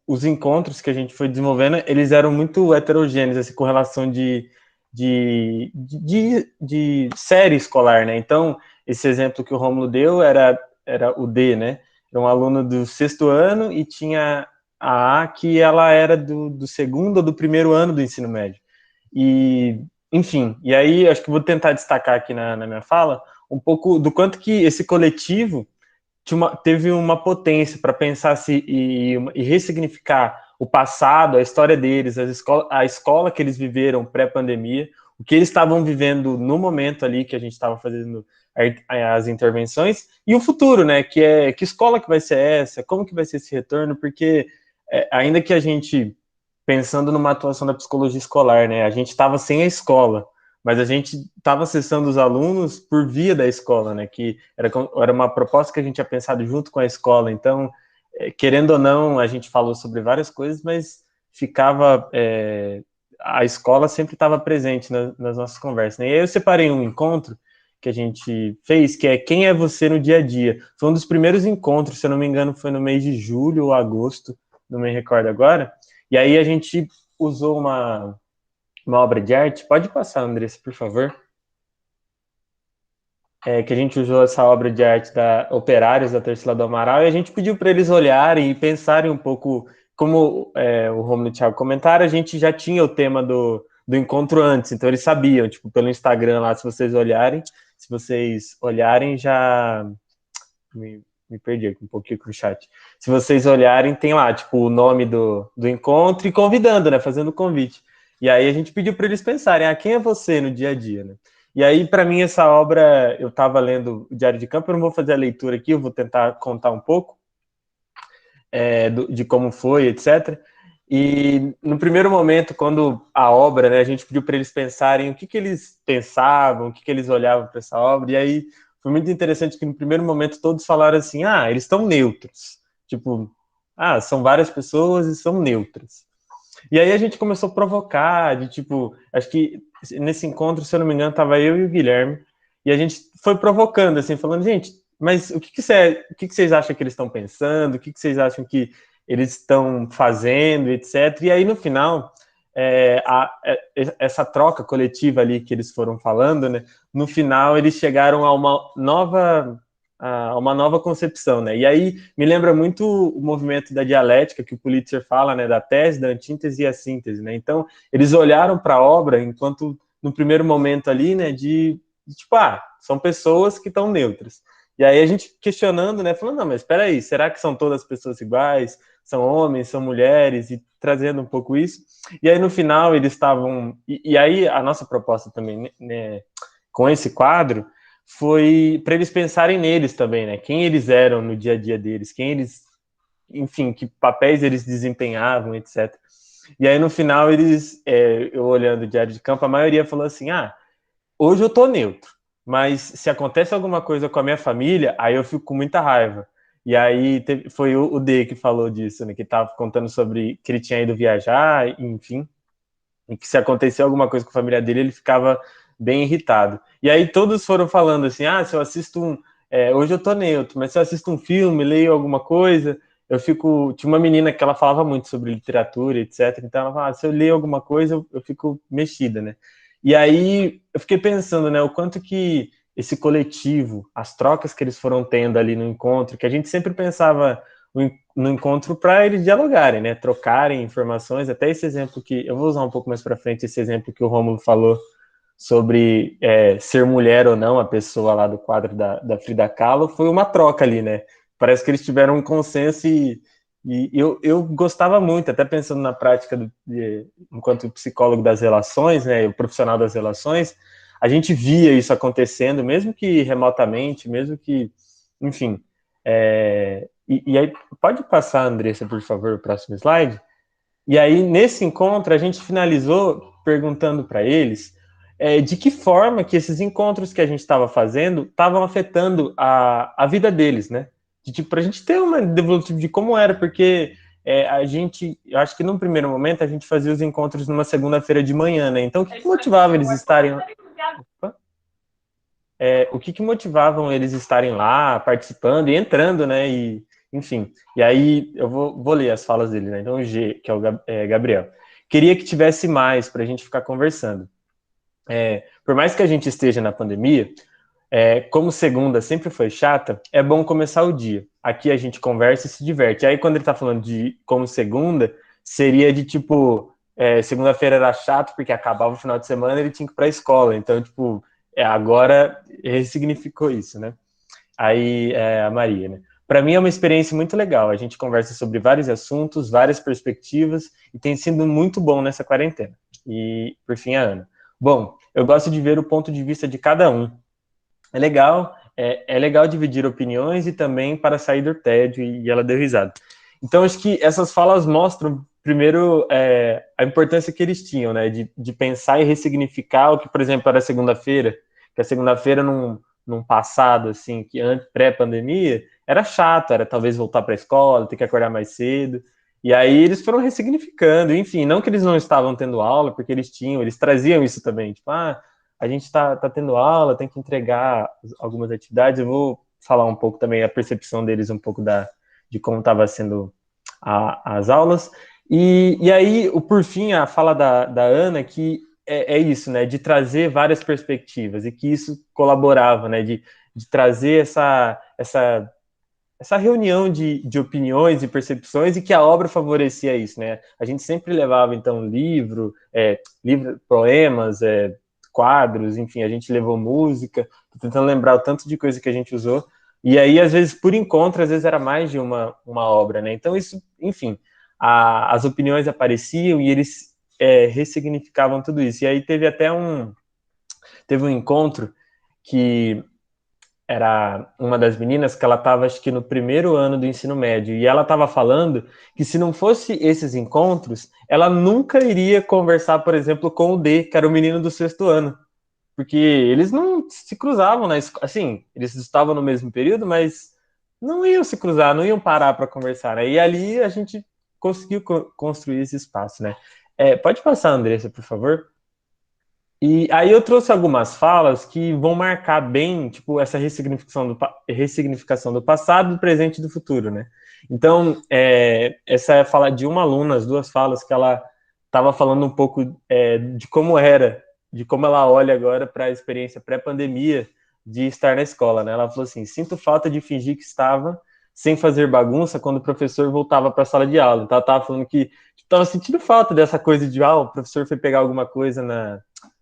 os encontros que a gente foi desenvolvendo, eles eram muito heterogêneos, assim, com relação de série escolar, né? Então, esse exemplo que o Rômulo deu era o D, né? Era um aluno do 6º ano e tinha a que ela era do 2º ou do 1º ano do ensino médio. E, enfim, e aí acho que vou tentar destacar aqui na minha fala um pouco do quanto que esse coletivo teve uma potência para pensar e ressignificar o passado, a história deles, a escola que eles viveram pré-pandemia, o que eles estavam vivendo no momento ali que a gente estava fazendo as intervenções, e o futuro, né, que escola que vai ser essa, como que vai ser esse retorno, porque ainda que a gente, pensando numa atuação da psicologia escolar, né, a gente estava sem a escola, mas a gente estava acessando os alunos por via da escola, né, que era uma proposta que a gente tinha pensado junto com a escola. Então, querendo ou não, a gente falou sobre várias coisas, mas a escola sempre estava presente nas nossas conversas, né? E aí eu separei um encontro que a gente fez, que é Quem é Você no Dia a Dia. Foi um dos primeiros encontros, se eu não me engano, foi no mês de julho ou agosto, não me recordo agora, e aí a gente usou uma obra de arte. Pode passar, Andressa, por favor. Que a gente usou essa obra de arte da Operários, da Tarsila do Amaral, e a gente pediu para eles olharem e pensarem um pouco, como o Rômulo e o Thiago comentaram, a gente já tinha o tema do encontro antes, então eles sabiam, tipo, pelo Instagram lá, se vocês olharem, já... Me perdi aqui um pouquinho com o chat. Se vocês olharem, tem lá, tipo, o nome do encontro e convidando, né, fazendo o convite. E aí a gente pediu para eles pensarem, quem é você no dia a dia, né? E aí, para mim, essa obra, eu estava lendo o Diário de Campo, eu não vou fazer a leitura aqui, eu vou tentar contar um pouco de como foi, etc. E no primeiro momento, quando a obra, né, a gente pediu para eles pensarem o que eles pensavam, o que eles olhavam para essa obra, e aí foi muito interessante que no primeiro momento todos falaram assim, eles estão neutros. Tipo, são várias pessoas e são neutras. E aí a gente começou a provocar, acho que nesse encontro, se eu não me engano, estava eu e o Guilherme, e a gente foi provocando, assim, falando, gente, mas o que vocês acham que eles estão pensando, o que vocês acham que eles estão fazendo, etc. E aí, no final, essa troca coletiva ali que eles foram falando, né, no final eles chegaram a uma nova a uma nova concepção, né? E aí me lembra muito o movimento da dialética que o Pulitzer fala, né? Da tese, da antítese e a síntese, né? Então, eles olharam para a obra enquanto, no primeiro momento ali, né? De tipo, são pessoas que estão neutras. E aí a gente questionando, né? Falando, não, mas espera aí, será que são todas pessoas iguais? São homens, são mulheres? E trazendo um pouco isso. E aí, no final, eles estavam... E aí, a nossa proposta também, né? Com esse quadro, foi para eles pensarem neles também, né? Quem eles eram no dia a dia deles, quem eles, enfim, que papéis eles desempenhavam, etc. E aí no final eles, eu olhando o diário de campo, a maioria falou assim: hoje eu tô neutro, mas se acontece alguma coisa com a minha família, aí eu fico com muita raiva. E aí foi o D que falou disso, né? Que tava contando sobre que ele tinha ido viajar, enfim, e que se acontecer alguma coisa com a família dele, ele ficava bem irritado. E aí todos foram falando assim, se eu assisto hoje eu tô neutro, mas se eu assisto um filme, leio alguma coisa, eu fico... Tinha uma menina que ela falava muito sobre literatura, etc. Então ela falava, se eu leio alguma coisa, eu fico mexida, né? E aí eu fiquei pensando, né, o quanto que esse coletivo, as trocas que eles foram tendo ali no encontro, que a gente sempre pensava no encontro para eles dialogarem, né, trocarem informações, até esse exemplo que... Eu vou usar um pouco mais para frente esse exemplo que o Rômulo falou sobre ser mulher ou não, a pessoa lá do quadro da Frida Kahlo, foi uma troca ali, né? Parece que eles tiveram um consenso e eu gostava muito, até pensando na prática enquanto psicólogo das relações, né, o profissional das relações, a gente via isso acontecendo, mesmo que remotamente, mesmo que, enfim. E aí, pode passar, Andressa, por favor, o próximo slide? E aí, nesse encontro, a gente finalizou perguntando para eles de que forma que esses encontros que a gente estava fazendo estavam afetando a vida deles, né? Para a gente ter uma devolutiva de como era, porque eu acho que num primeiro momento a gente fazia os encontros numa segunda-feira de manhã, né? Então, o que motivava eles estarem... Opa. O que motivavam eles estarem lá, participando e entrando, né? E, enfim, e aí eu vou ler as falas dele, né? Então, o G, que é o Gabriel. Queria que tivesse mais para a gente ficar conversando. Por mais que a gente esteja na pandemia, como segunda sempre foi chata, é bom começar o dia. Aqui a gente conversa e se diverte. Aí quando ele tá falando de como segunda, seria de tipo, segunda-feira era chato porque acabava o final de semana e ele tinha que ir pra escola. Então, tipo, agora ressignificou isso, né? Aí a Maria, né? Para mim é uma experiência muito legal. A gente conversa sobre vários assuntos, várias perspectivas e tem sido muito bom nessa quarentena. E, por fim, a Ana. Bom, eu gosto de ver o ponto de vista de cada um. É legal dividir opiniões e também para sair do tédio, e ela deu risada. Então, acho que essas falas mostram, primeiro, a importância que eles tinham, né, de pensar e ressignificar o que, por exemplo, era segunda-feira, que a segunda-feira, num passado, assim, que pré-pandemia, era chato, era talvez voltar para a escola, ter que acordar mais cedo, e aí eles foram ressignificando, enfim, não que eles não estavam tendo aula, porque eles traziam isso também, tipo, a gente está tendo aula, tem que entregar algumas atividades. Eu vou falar um pouco também a percepção deles, um pouco de como estava sendo as aulas. E aí, por fim, a fala da Ana, que é isso, né, de trazer várias perspectivas, e que isso colaborava, né, de trazer essa reunião de opiniões e percepções, e que a obra favorecia isso, né? A gente sempre levava, então, livro, poemas, quadros, enfim, a gente levou música, tô tentando lembrar o tanto de coisa que a gente usou, e aí, às vezes, por encontro, às vezes era mais de uma obra, né? Então, isso, enfim, as opiniões apareciam e eles ressignificavam tudo isso. E aí teve um encontro que era uma das meninas que ela estava, acho que no primeiro ano do ensino médio, e ela estava falando que se não fosse esses encontros, ela nunca iria conversar, por exemplo, com o D, que era o menino do sexto ano, porque eles não se cruzavam na escola, assim, eles estavam no mesmo período, mas não iam se cruzar, não iam parar para conversar, né? E ali a gente conseguiu construir esse espaço, né? Pode passar, Andressa, por favor? E aí eu trouxe algumas falas que vão marcar bem, tipo, essa ressignificação do passado, do presente e do futuro, né? Então, essa é a fala de uma aluna, as duas falas que ela estava falando um pouco de como ela olha agora para a experiência pré-pandemia de estar na escola, né? Ela falou assim, sinto falta de fingir que estava sem fazer bagunça quando o professor voltava para a sala de aula. Então ela estava falando que estava sentindo falta dessa coisa de, o professor foi pegar alguma coisa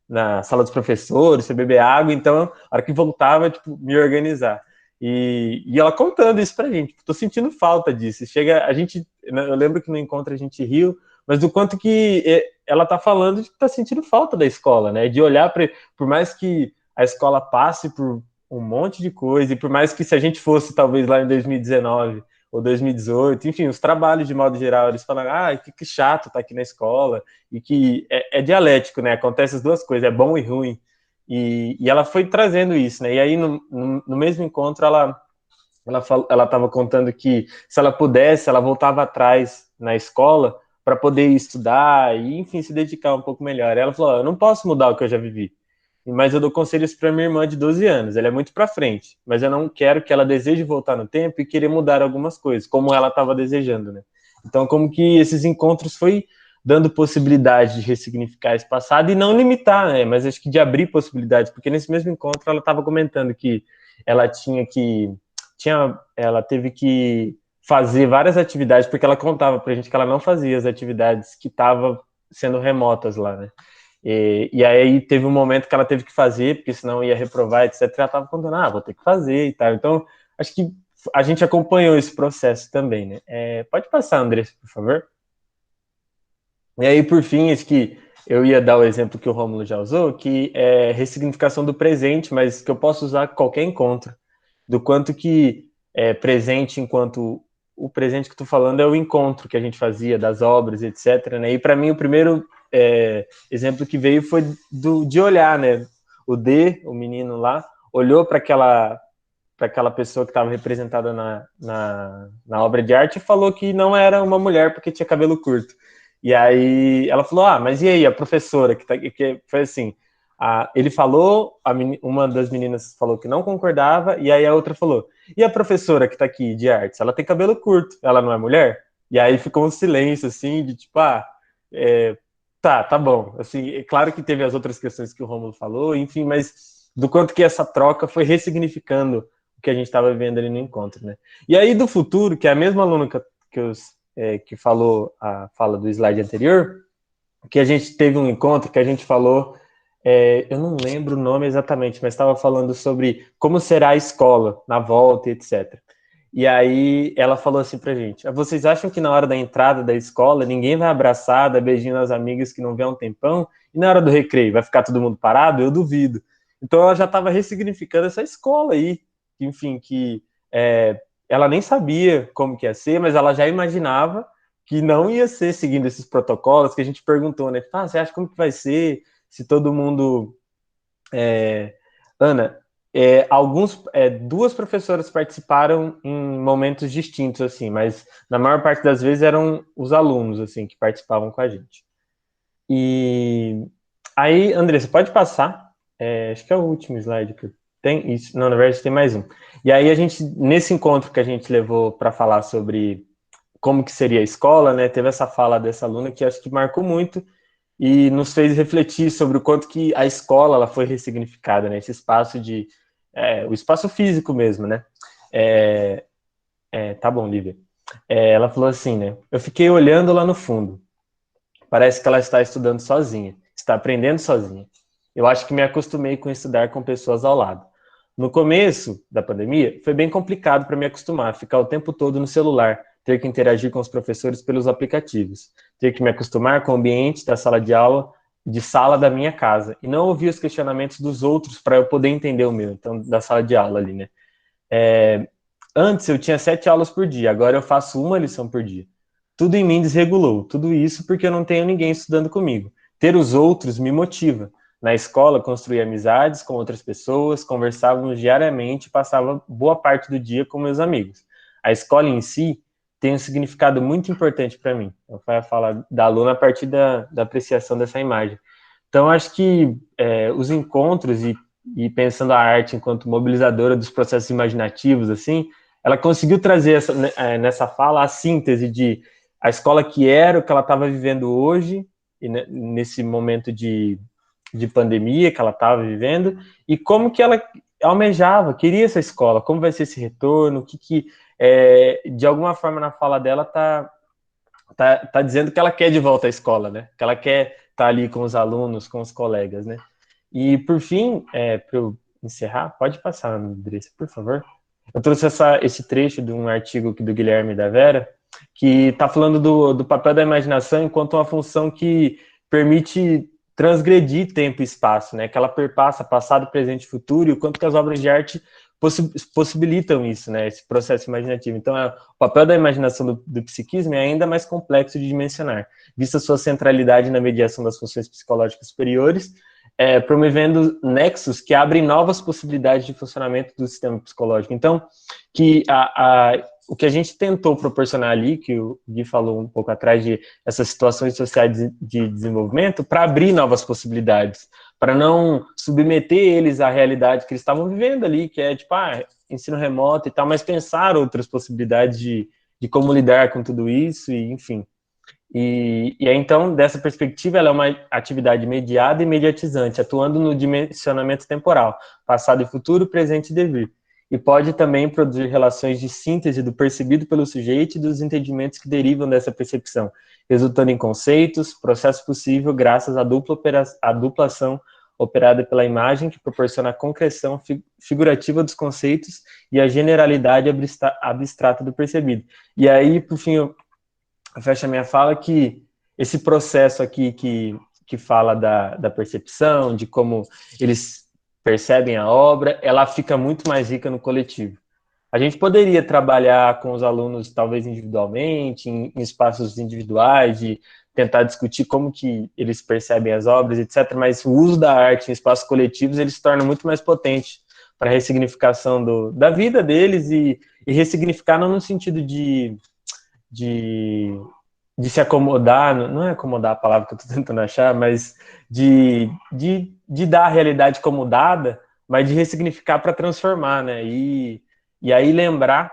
na sala dos professores, foi beber água, então, a hora que voltava, tipo, me organizar. E ela contando isso pra gente, tô sentindo falta disso. Eu lembro que no encontro a gente riu, mas do quanto que ela tá falando de que tá sentindo falta da escola, né? De olhar para, por mais que a escola passe por um monte de coisa, e por mais que se a gente fosse talvez lá em 2019 ou 2018, enfim, os trabalhos de modo geral, eles falam, que chato tá aqui na escola, e que é dialético, né? Acontece as duas coisas, é bom e ruim. E ela foi trazendo isso, né? E aí, no mesmo encontro, ela estava contando que, se ela pudesse, ela voltava atrás na escola para poder estudar e, enfim, se dedicar um pouco melhor. Ela falou, eu não posso mudar o que eu já vivi, mas eu dou conselhos para minha irmã de 12 anos, ela é muito para frente, mas eu não quero que ela deseje voltar no tempo e querer mudar algumas coisas, como ela estava desejando, né? Então, como que esses encontros foi dando possibilidade de ressignificar esse passado e não limitar, né? Mas acho que de abrir possibilidades, porque nesse mesmo encontro ela estava comentando que ela ela teve que fazer várias atividades, porque ela contava pra gente que ela não fazia as atividades que estavam sendo remotas lá, né? E aí teve um momento que ela teve que fazer, porque senão ia reprovar, etc. Ela estava contando, vou ter que fazer e tal. Então, acho que a gente acompanhou esse processo também, né? Pode passar, Andressa, por favor. E aí, por fim, acho que eu ia dar o exemplo que o Rômulo já usou, que é ressignificação do presente, mas que eu posso usar qualquer encontro. Do quanto que é presente, enquanto o presente que eu tô falando é o encontro que a gente fazia, das obras, etc. Né? E para mim, o primeiro exemplo que veio foi de olhar, né? O o menino lá, olhou para aquela pessoa que estava representada na obra de arte e falou que não era uma mulher porque tinha cabelo curto. E aí ela falou, mas e aí, a professora, que foi assim, ele falou, uma das meninas falou que não concordava, e aí a outra falou, e a professora que está aqui de artes, ela tem cabelo curto, ela não é mulher? E aí ficou um silêncio, assim, de tipo, tá bom. Assim, é claro que teve as outras questões que o Rômulo falou, enfim, mas do quanto que essa troca foi ressignificando o que a gente estava vivendo ali no encontro, né? E aí do futuro, que é a mesma aluna que falou a fala do slide anterior, que a gente teve um encontro que a gente falou, eu não lembro o nome exatamente, mas estava falando sobre como será a escola na volta, etc. E aí ela falou assim pra gente, vocês acham que na hora da entrada da escola ninguém vai abraçar, dar beijinho nas amigas que não vê há um tempão, e na hora do recreio vai ficar todo mundo parado? Eu duvido. Então ela já estava ressignificando essa escola aí, enfim, que ela nem sabia como que ia ser, mas ela já imaginava que não ia ser seguindo esses protocolos, que a gente perguntou, né? Você acha como que vai ser se todo mundo... Ana, duas professoras participaram em momentos distintos, assim, mas na maior parte das vezes eram os alunos, assim, que participavam com a gente. E aí, André, você pode passar? Acho que é o último slide que tem isso. Não, na verdade tem mais um. E aí a gente, nesse encontro que a gente levou para falar sobre como que seria a escola, né, teve essa fala dessa aluna que acho que marcou muito e nos fez refletir sobre o quanto que a escola ela foi ressignificada, né, esse espaço o espaço físico mesmo, né. Tá bom, Lívia. Ela falou assim, né, eu fiquei olhando lá no fundo, parece que ela está estudando sozinha, está aprendendo sozinha. Eu acho que me acostumei com estudar com pessoas ao lado. No começo da pandemia, foi bem complicado para me acostumar, ficar o tempo todo no celular, ter que interagir com os professores pelos aplicativos, ter que me acostumar com o ambiente da sala de aula, de sala da minha casa, e não ouvir os questionamentos dos outros para eu poder entender o meu, então, da sala de aula ali, né? Antes eu tinha 7 aulas por dia, agora eu faço 1 lição por dia. Tudo em mim desregulou, tudo isso porque eu não tenho ninguém estudando comigo. Ter os outros me motiva. Na escola, construí amizades com outras pessoas, conversávamos diariamente e passava boa parte do dia com meus amigos. A escola em si tem um significado muito importante para mim. Eu vou falar da aluna a partir da apreciação dessa imagem. Então, acho que os encontros e pensando a arte enquanto mobilizadora dos processos imaginativos, assim, ela conseguiu trazer nessa fala a síntese de a escola que era, o que ela estava vivendo hoje, e nesse momento de pandemia que ela estava vivendo, e como que ela almejava, queria essa escola, como vai ser esse retorno, de alguma forma na fala dela tá dizendo que ela quer de volta à escola, né? Que ela quer estar ali com os alunos, com os colegas, né? E por fim, para eu encerrar, pode passar, Andressa, por favor. Eu trouxe esse trecho de um artigo aqui do Guilherme e da Vera, que está falando do papel da imaginação enquanto uma função que permite transgredir tempo e espaço, né? Que ela perpassa passado, presente e futuro, e o quanto que as obras de arte possibilitam isso, né? Esse processo imaginativo. Então, o papel da imaginação do psiquismo é ainda mais complexo de dimensionar, vista sua centralidade na mediação das funções psicológicas superiores, promovendo nexos que abrem novas possibilidades de funcionamento do sistema psicológico. Então, o que a gente tentou proporcionar ali, que o Gui falou um pouco atrás, de essas situações sociais de desenvolvimento, para abrir novas possibilidades, para não submeter eles à realidade que eles estavam vivendo ali, que é tipo, ensino remoto e tal, mas pensar outras possibilidades de como lidar com tudo isso, e enfim. E aí, então, dessa perspectiva, ela é uma atividade mediada e mediatizante, atuando no dimensionamento temporal, passado e futuro, presente e devir. E pode também produzir relações de síntese do percebido pelo sujeito e dos entendimentos que derivam dessa percepção, resultando em conceitos, processo possível graças à dupla ação operada pela imagem, que proporciona a concreção figurativa dos conceitos e a generalidade abstrata do percebido. E aí, por fim, eu fecho a minha fala que esse processo aqui que fala da percepção, de como eles percebem a obra, ela fica muito mais rica no coletivo. A gente poderia trabalhar com os alunos, talvez individualmente, em espaços individuais, de tentar discutir como que eles percebem as obras, etc., mas o uso da arte em espaços coletivos, ele se torna muito mais potente para a ressignificação da vida deles e ressignificar não no sentido de se acomodar, não é acomodar a palavra que eu estou tentando achar, mas de dar a realidade como dada, mas de ressignificar para transformar, né? E aí lembrar,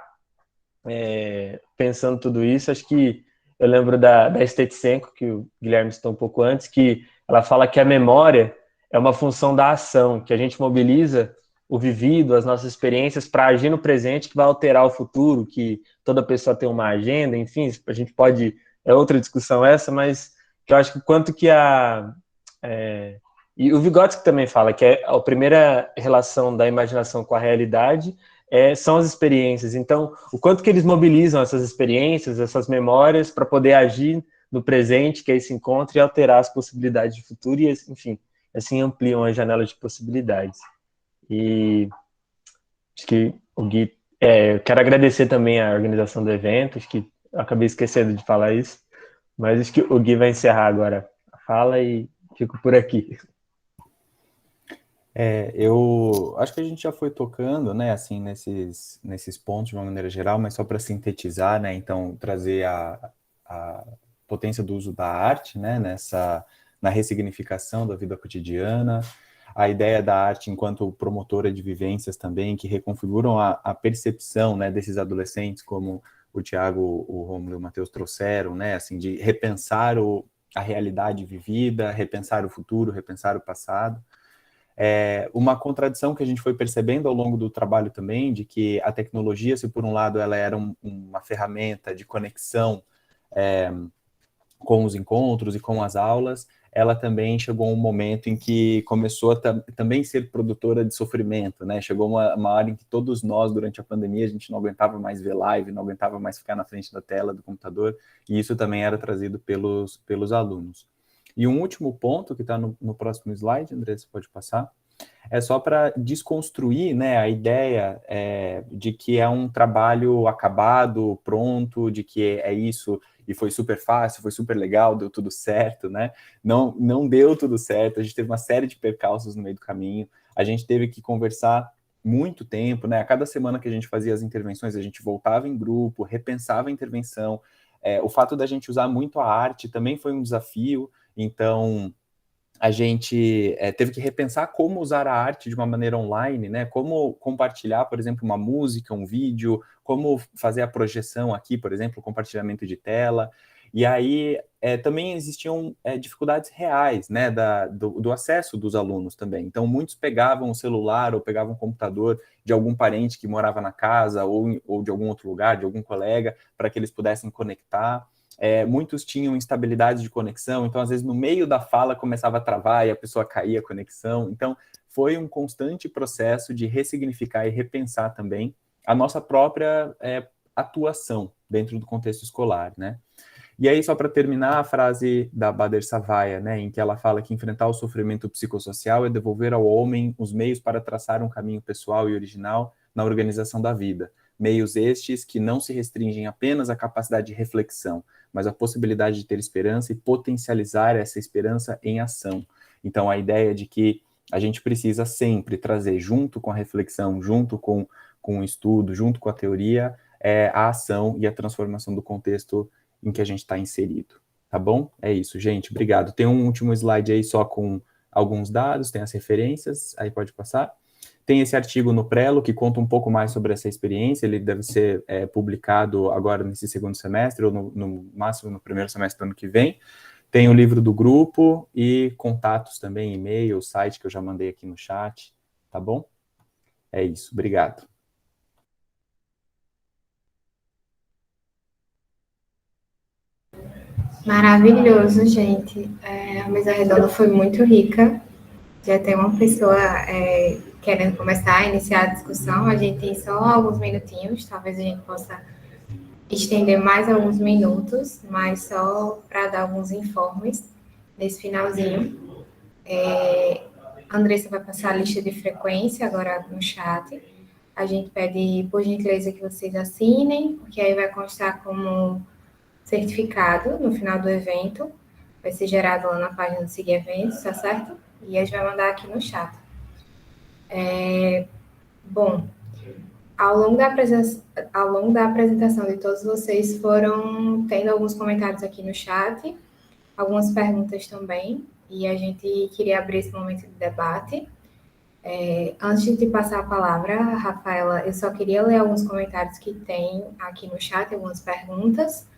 pensando tudo isso, acho que eu lembro da Stetsenko, que o Guilherme citou um pouco antes, que ela fala que a memória é uma função da ação, que a gente mobiliza o vivido, as nossas experiências para agir no presente, que vai alterar o futuro, que toda pessoa tem uma agenda, enfim, a gente pode, é outra discussão essa, mas que eu acho que quanto que e o Vygotsky também fala que a primeira relação da imaginação com a realidade são as experiências. Então, o quanto que eles mobilizam essas experiências, essas memórias, para poder agir no presente, que é esse encontro, e alterar as possibilidades de futuro, e, enfim, assim ampliam a janela de possibilidades. E acho que o Gui... eu quero agradecer também a organização do evento, acho que eu acabei esquecendo de falar isso, mas acho que o Gui vai encerrar agora a fala e fico por aqui. Eu acho que a gente já foi tocando, né, assim, nesses pontos de uma maneira geral, mas só para sintetizar, né, então trazer a potência do uso da arte, né, na ressignificação da vida cotidiana, a ideia da arte enquanto promotora de vivências também, que reconfiguram a percepção, né, desses adolescentes, como o Tiago, o Rômulo e o Matheus trouxeram, né, assim, de repensar a realidade vivida, repensar o futuro, repensar o passado. Uma contradição que a gente foi percebendo ao longo do trabalho também, de que a tecnologia, se por um lado ela era uma ferramenta de conexão com os encontros e com as aulas, ela também chegou um momento em que começou a também ser produtora de sofrimento, né? Chegou uma hora em que todos nós, durante a pandemia, a gente não aguentava mais ver live, não aguentava mais ficar na frente da tela do computador, e isso também era trazido pelos alunos. E um último ponto, que está no próximo slide, André, você pode passar, é só para desconstruir, né, a ideia de que é um trabalho acabado, pronto, de que é isso, e foi super fácil, foi super legal, deu tudo certo, né? Não deu tudo certo, a gente teve uma série de percalços no meio do caminho, a gente teve que conversar muito tempo, né? A cada semana que a gente fazia as intervenções, a gente voltava em grupo, repensava a intervenção. O fato da gente usar muito a arte também foi um desafio, então a gente teve que repensar como usar a arte de uma maneira online, né? Como compartilhar, por exemplo, uma música, um vídeo, como fazer a projeção aqui, por exemplo, compartilhamento de tela. E aí também existiam dificuldades reais, né, do acesso dos alunos também. Então, muitos pegavam o celular ou pegavam o computador de algum parente que morava na casa ou de algum outro lugar, de algum colega, para que eles pudessem conectar. Muitos tinham instabilidade de conexão, então às vezes no meio da fala começava a travar e a pessoa caía a conexão. Então foi um constante processo de ressignificar e repensar também a nossa própria atuação dentro do contexto escolar, né? E aí, só para terminar, a frase da Bader Savaia, né, em que ela fala que enfrentar o sofrimento psicossocial é devolver ao homem os meios para traçar um caminho pessoal e original na organização da vida. Meios estes que não se restringem apenas à capacidade de reflexão, mas à possibilidade de ter esperança e potencializar essa esperança em ação. Então, a ideia de que a gente precisa sempre trazer, junto com a reflexão, junto com o estudo, junto com a teoria, a ação e a transformação do contexto em que a gente está inserido, tá bom? É isso, gente, obrigado. Tem um último slide aí só com alguns dados, tem as referências, aí pode passar. Tem esse artigo no Prelo que conta um pouco mais sobre essa experiência, ele deve ser publicado agora nesse segundo semestre, ou no máximo no primeiro semestre do ano que vem. Tem o livro do grupo e contatos também, e-mail, site que eu já mandei aqui no chat, tá bom? É isso, obrigado. Maravilhoso, gente. A mesa redonda foi muito rica. Já tem uma pessoa querendo começar a iniciar a discussão. A gente tem só alguns minutinhos, talvez a gente possa estender mais alguns minutos, mas só para dar alguns informes nesse finalzinho. A Andressa vai passar a lista de frequência agora no chat. A gente pede, por gentileza, que vocês assinem, porque aí vai constar como certificado no final do evento. Vai ser gerado lá na página do Seguir Eventos, tá certo? E a gente vai mandar aqui no chat. Bom, ao longo da apresentação de todos vocês foram tendo alguns comentários aqui no chat, algumas perguntas também, e a gente queria abrir esse momento de debate. Antes de passar a palavra, Rafaela, eu só queria ler alguns comentários que tem aqui no chat, algumas perguntas.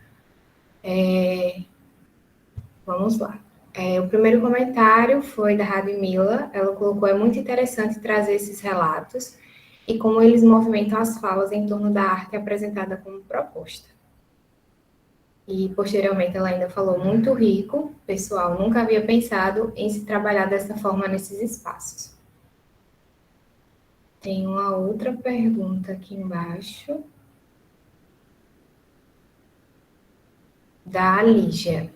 Vamos lá. O primeiro comentário foi da Radmila. Ela colocou: é muito interessante trazer esses relatos e como eles movimentam as falas em torno da arte apresentada como proposta. E, posteriormente, ela ainda falou: muito rico, pessoal, nunca havia pensado em se trabalhar dessa forma nesses espaços. Tem uma outra pergunta aqui embaixo, da Lígia.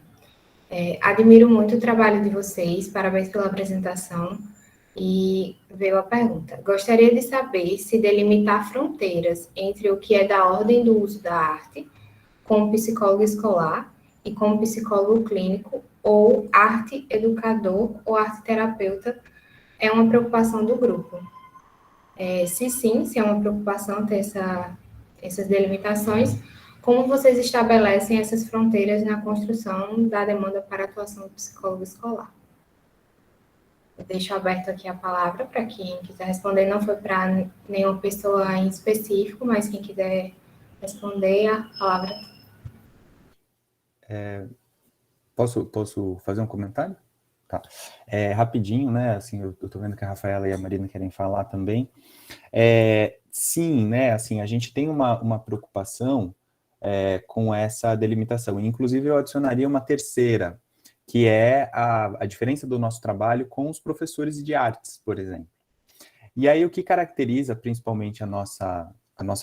Admiro muito o trabalho de vocês, parabéns pela apresentação. E veio a pergunta: gostaria de saber se delimitar fronteiras entre o que é da ordem do uso da arte, como psicólogo escolar e como psicólogo clínico, ou arte educador ou arte terapeuta, é uma preocupação do grupo. Se sim, se é uma preocupação ter essas delimitações, como vocês estabelecem essas fronteiras na construção da demanda para a atuação do psicólogo escolar? Eu deixo aberto aqui a palavra para quem quiser responder. Não foi para nenhuma pessoa em específico, mas quem quiser responder, a palavra. Posso fazer um comentário? Tá. Rapidinho, né? Assim, eu tô vendo que a Rafaela e a Marina querem falar também. Sim, né? Assim, a gente tem uma preocupação com essa delimitação. Inclusive, eu adicionaria uma terceira, que é a diferença do nosso trabalho com os professores de artes, por exemplo. E aí, o que caracteriza principalmente a nossa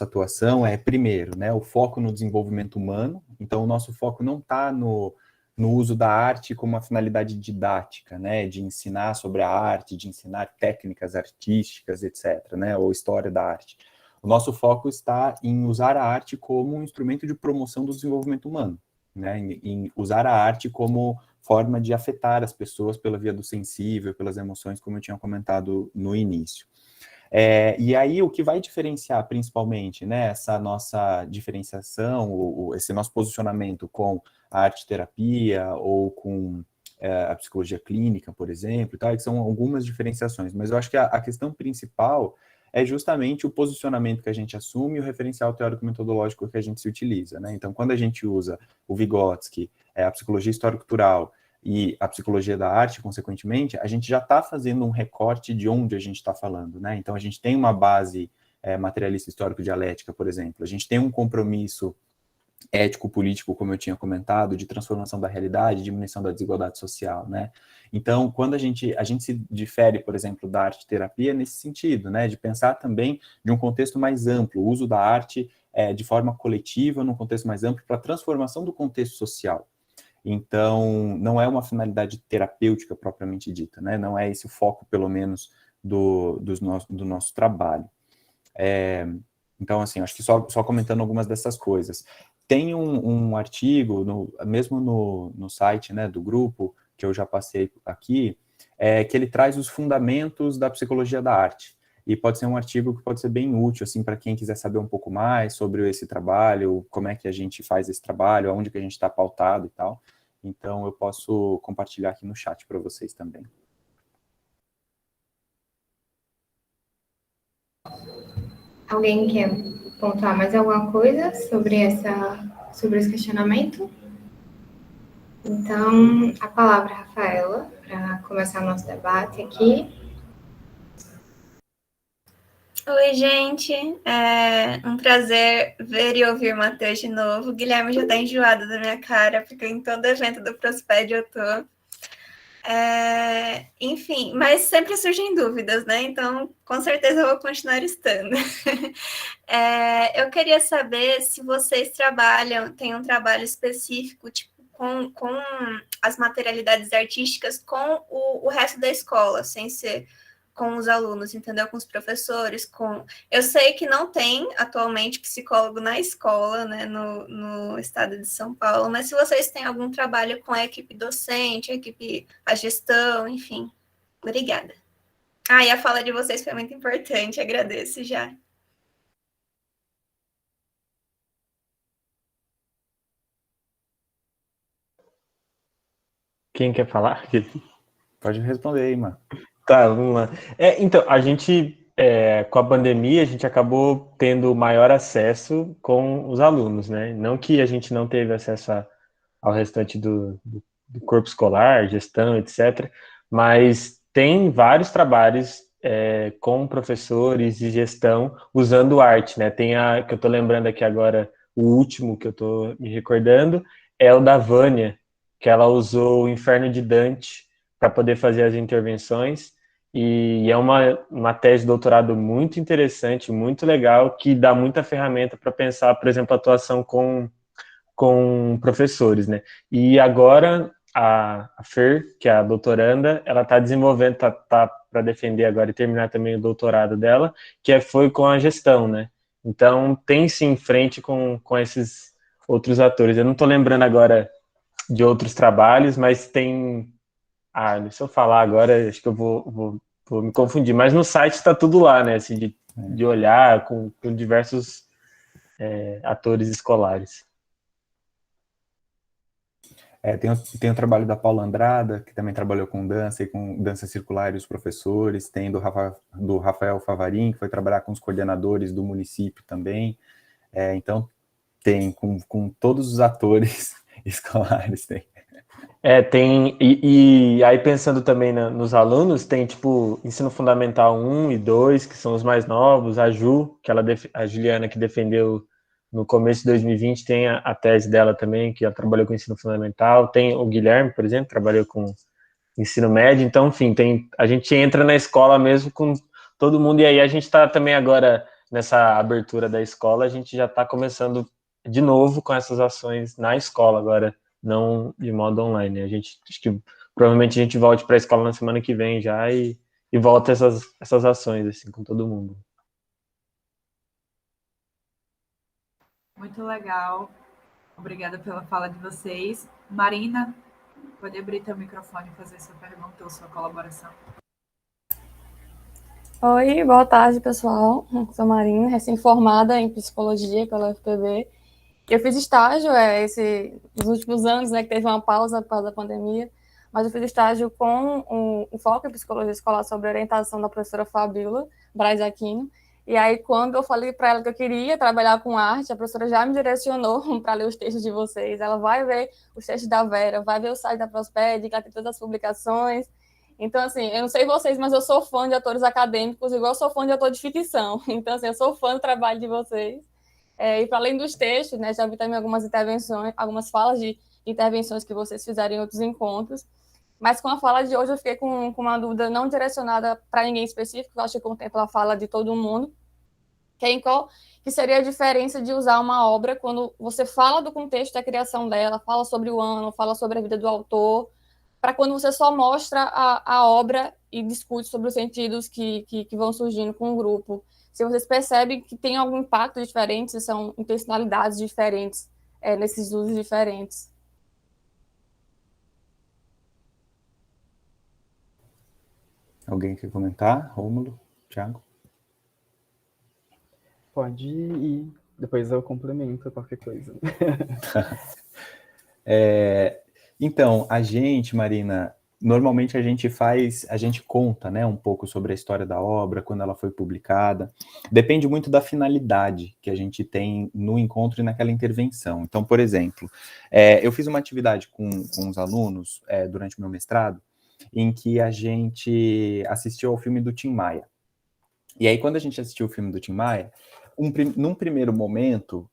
atuação primeiro, né, o foco no desenvolvimento humano. Então, o nosso foco não está no uso da arte como uma finalidade didática, né, de ensinar sobre a arte, de ensinar técnicas artísticas, etc., né, ou história da arte. O nosso foco está em usar a arte como um instrumento de promoção do desenvolvimento humano, né, em usar a arte como forma de afetar as pessoas pela via do sensível, pelas emoções, como eu tinha comentado no início. E aí, o que vai diferenciar principalmente, né, essa nossa diferenciação, esse nosso posicionamento com a arte-terapia ou com a psicologia clínica, por exemplo, tá? Que são algumas diferenciações, mas eu acho que a questão principal é justamente o posicionamento que a gente assume e o referencial teórico-metodológico que a gente se utiliza, né? Então, quando a gente usa o Vygotsky, a psicologia histórico-cultural e a psicologia da arte, consequentemente, a gente já está fazendo um recorte de onde a gente está falando, né? Então, a gente tem uma base materialista histórico-dialética, por exemplo, a gente tem um compromisso ético-político, como eu tinha comentado, de transformação da realidade, diminuição da desigualdade social, né? Então, quando a gente se difere, por exemplo, da arte-terapia nesse sentido, né? De pensar também de um contexto mais amplo, o uso da arte de forma coletiva, num contexto mais amplo, para a transformação do contexto social. Então, não é uma finalidade terapêutica propriamente dita, né? Não é esse o foco, pelo menos, do nosso trabalho. Então, assim, acho que só comentando algumas dessas coisas. Tem um artigo, mesmo no site, né, do grupo, que eu já passei aqui, que ele traz os fundamentos da psicologia da arte. E pode ser um artigo que pode ser bem útil, assim, para quem quiser saber um pouco mais sobre esse trabalho, como é que a gente faz esse trabalho, aonde que a gente está pautado e tal. Então, eu posso compartilhar aqui no chat para vocês também. Alguém quer pontuar mais alguma coisa sobre esse questionamento? Então, a palavra, Rafaela, para começar o nosso debate aqui. Oi, gente. É um prazer ver e ouvir o Matheus de novo. O Guilherme já está enjoado da minha cara, porque em todo evento do Prosped eu tô. Enfim, mas sempre surgem dúvidas, né? Então, com certeza eu vou continuar estando. Eu queria saber se vocês têm um trabalho específico, tipo, com as materialidades artísticas com o resto da escola, sem ser com os alunos, entendeu? Com os professores, Eu sei que não tem atualmente psicólogo na escola, né, no estado de São Paulo, mas se vocês têm algum trabalho com a equipe docente, a gestão, enfim. Obrigada. E a fala de vocês foi muito importante, agradeço já. Quem quer falar? Pode responder aí, mano. Tá, vamos lá. Então, a gente, com a pandemia, a gente acabou tendo maior acesso com os alunos, né? Não que a gente não teve acesso ao restante do corpo escolar, gestão, etc., mas tem vários trabalhos com professores de gestão usando arte, né? Tem que eu estou lembrando aqui agora, o último que eu estou me recordando, é o da Vânia, que ela usou o Inferno de Dante para poder fazer as intervenções, e é uma tese de doutorado muito interessante, muito legal, que dá muita ferramenta para pensar, por exemplo, a atuação com professores, né? E agora a Fer, que é a doutoranda, ela está desenvolvendo, tá para defender agora e terminar também o doutorado dela, foi com a gestão, né? Então tem sim em frente com esses outros atores. Eu não estou lembrando agora de outros trabalhos, mas tem. Se eu falar agora, acho que eu vou me confundir. Mas no site está tudo lá, né? Assim, de olhar com diversos atores escolares. Tem o trabalho da Paula Andrada, que também trabalhou com dança e com dança circular e os professores. Tem do Rafael Favarin, que foi trabalhar com os coordenadores do município também. Então, tem com todos os atores escolares. Tem. E aí, pensando também nos alunos, tem, tipo, Ensino Fundamental 1 e 2, que são os mais novos. A a Juliana, que defendeu no começo de 2020, tem a tese dela também, que ela trabalhou com ensino fundamental. Tem o Guilherme, por exemplo, que trabalhou com ensino médio. Então, enfim, a gente entra na escola mesmo com todo mundo. E aí a gente está também agora, nessa abertura da escola, a gente já está começando de novo com essas ações na escola agora, não de modo online. Acho que provavelmente a gente volte para a escola na semana que vem já e volta essas ações assim, com todo mundo. Muito legal. Obrigada pela fala de vocês. Marina, pode abrir teu microfone e fazer sua pergunta ou sua colaboração. Oi, boa tarde, pessoal. Sou Marina, recém-formada em psicologia pela UFPB. Eu fiz estágio nos últimos anos, né, que teve uma pausa por causa da pandemia, mas eu fiz estágio com o foco em psicologia escolar sobre a orientação da professora Fabíola Braz Aquino. E aí, quando eu falei para ela que eu queria trabalhar com arte, a professora já me direcionou para ler os textos de vocês. Ela vai ver os textos da Vera, vai ver o site da Prosped, que tem todas as publicações. Então, assim, eu não sei vocês, mas eu sou fã de autores acadêmicos, igual eu sou fã de autor de ficção. Então, assim, eu sou fã do trabalho de vocês. E para além dos textos, né, já vi também algumas intervenções, algumas falas de intervenções que vocês fizeram em outros encontros. Mas com a fala de hoje eu fiquei com uma dúvida não direcionada para ninguém específico, eu acho que contempla a fala de todo mundo, que seria a diferença de usar uma obra quando você fala do contexto da criação dela, fala sobre o ano, fala sobre a vida do autor, para quando você só mostra a obra e discute sobre os sentidos que vão surgindo com o grupo. Se vocês percebem que tem algum impacto diferente, se são intencionalidades diferentes nesses usos diferentes. Alguém quer comentar? Rômulo? Thiago? Pode ir, depois eu complemento qualquer coisa. Então, a gente, Marina, normalmente a gente conta, né, um pouco sobre a história da obra, quando ela foi publicada. Depende muito da finalidade que a gente tem no encontro e naquela intervenção. Então, por exemplo, eu fiz uma atividade com os alunos durante o meu mestrado, em que a gente assistiu ao filme do Tim Maia. E aí, quando a gente assistiu o filme do Tim Maia, num primeiro momento,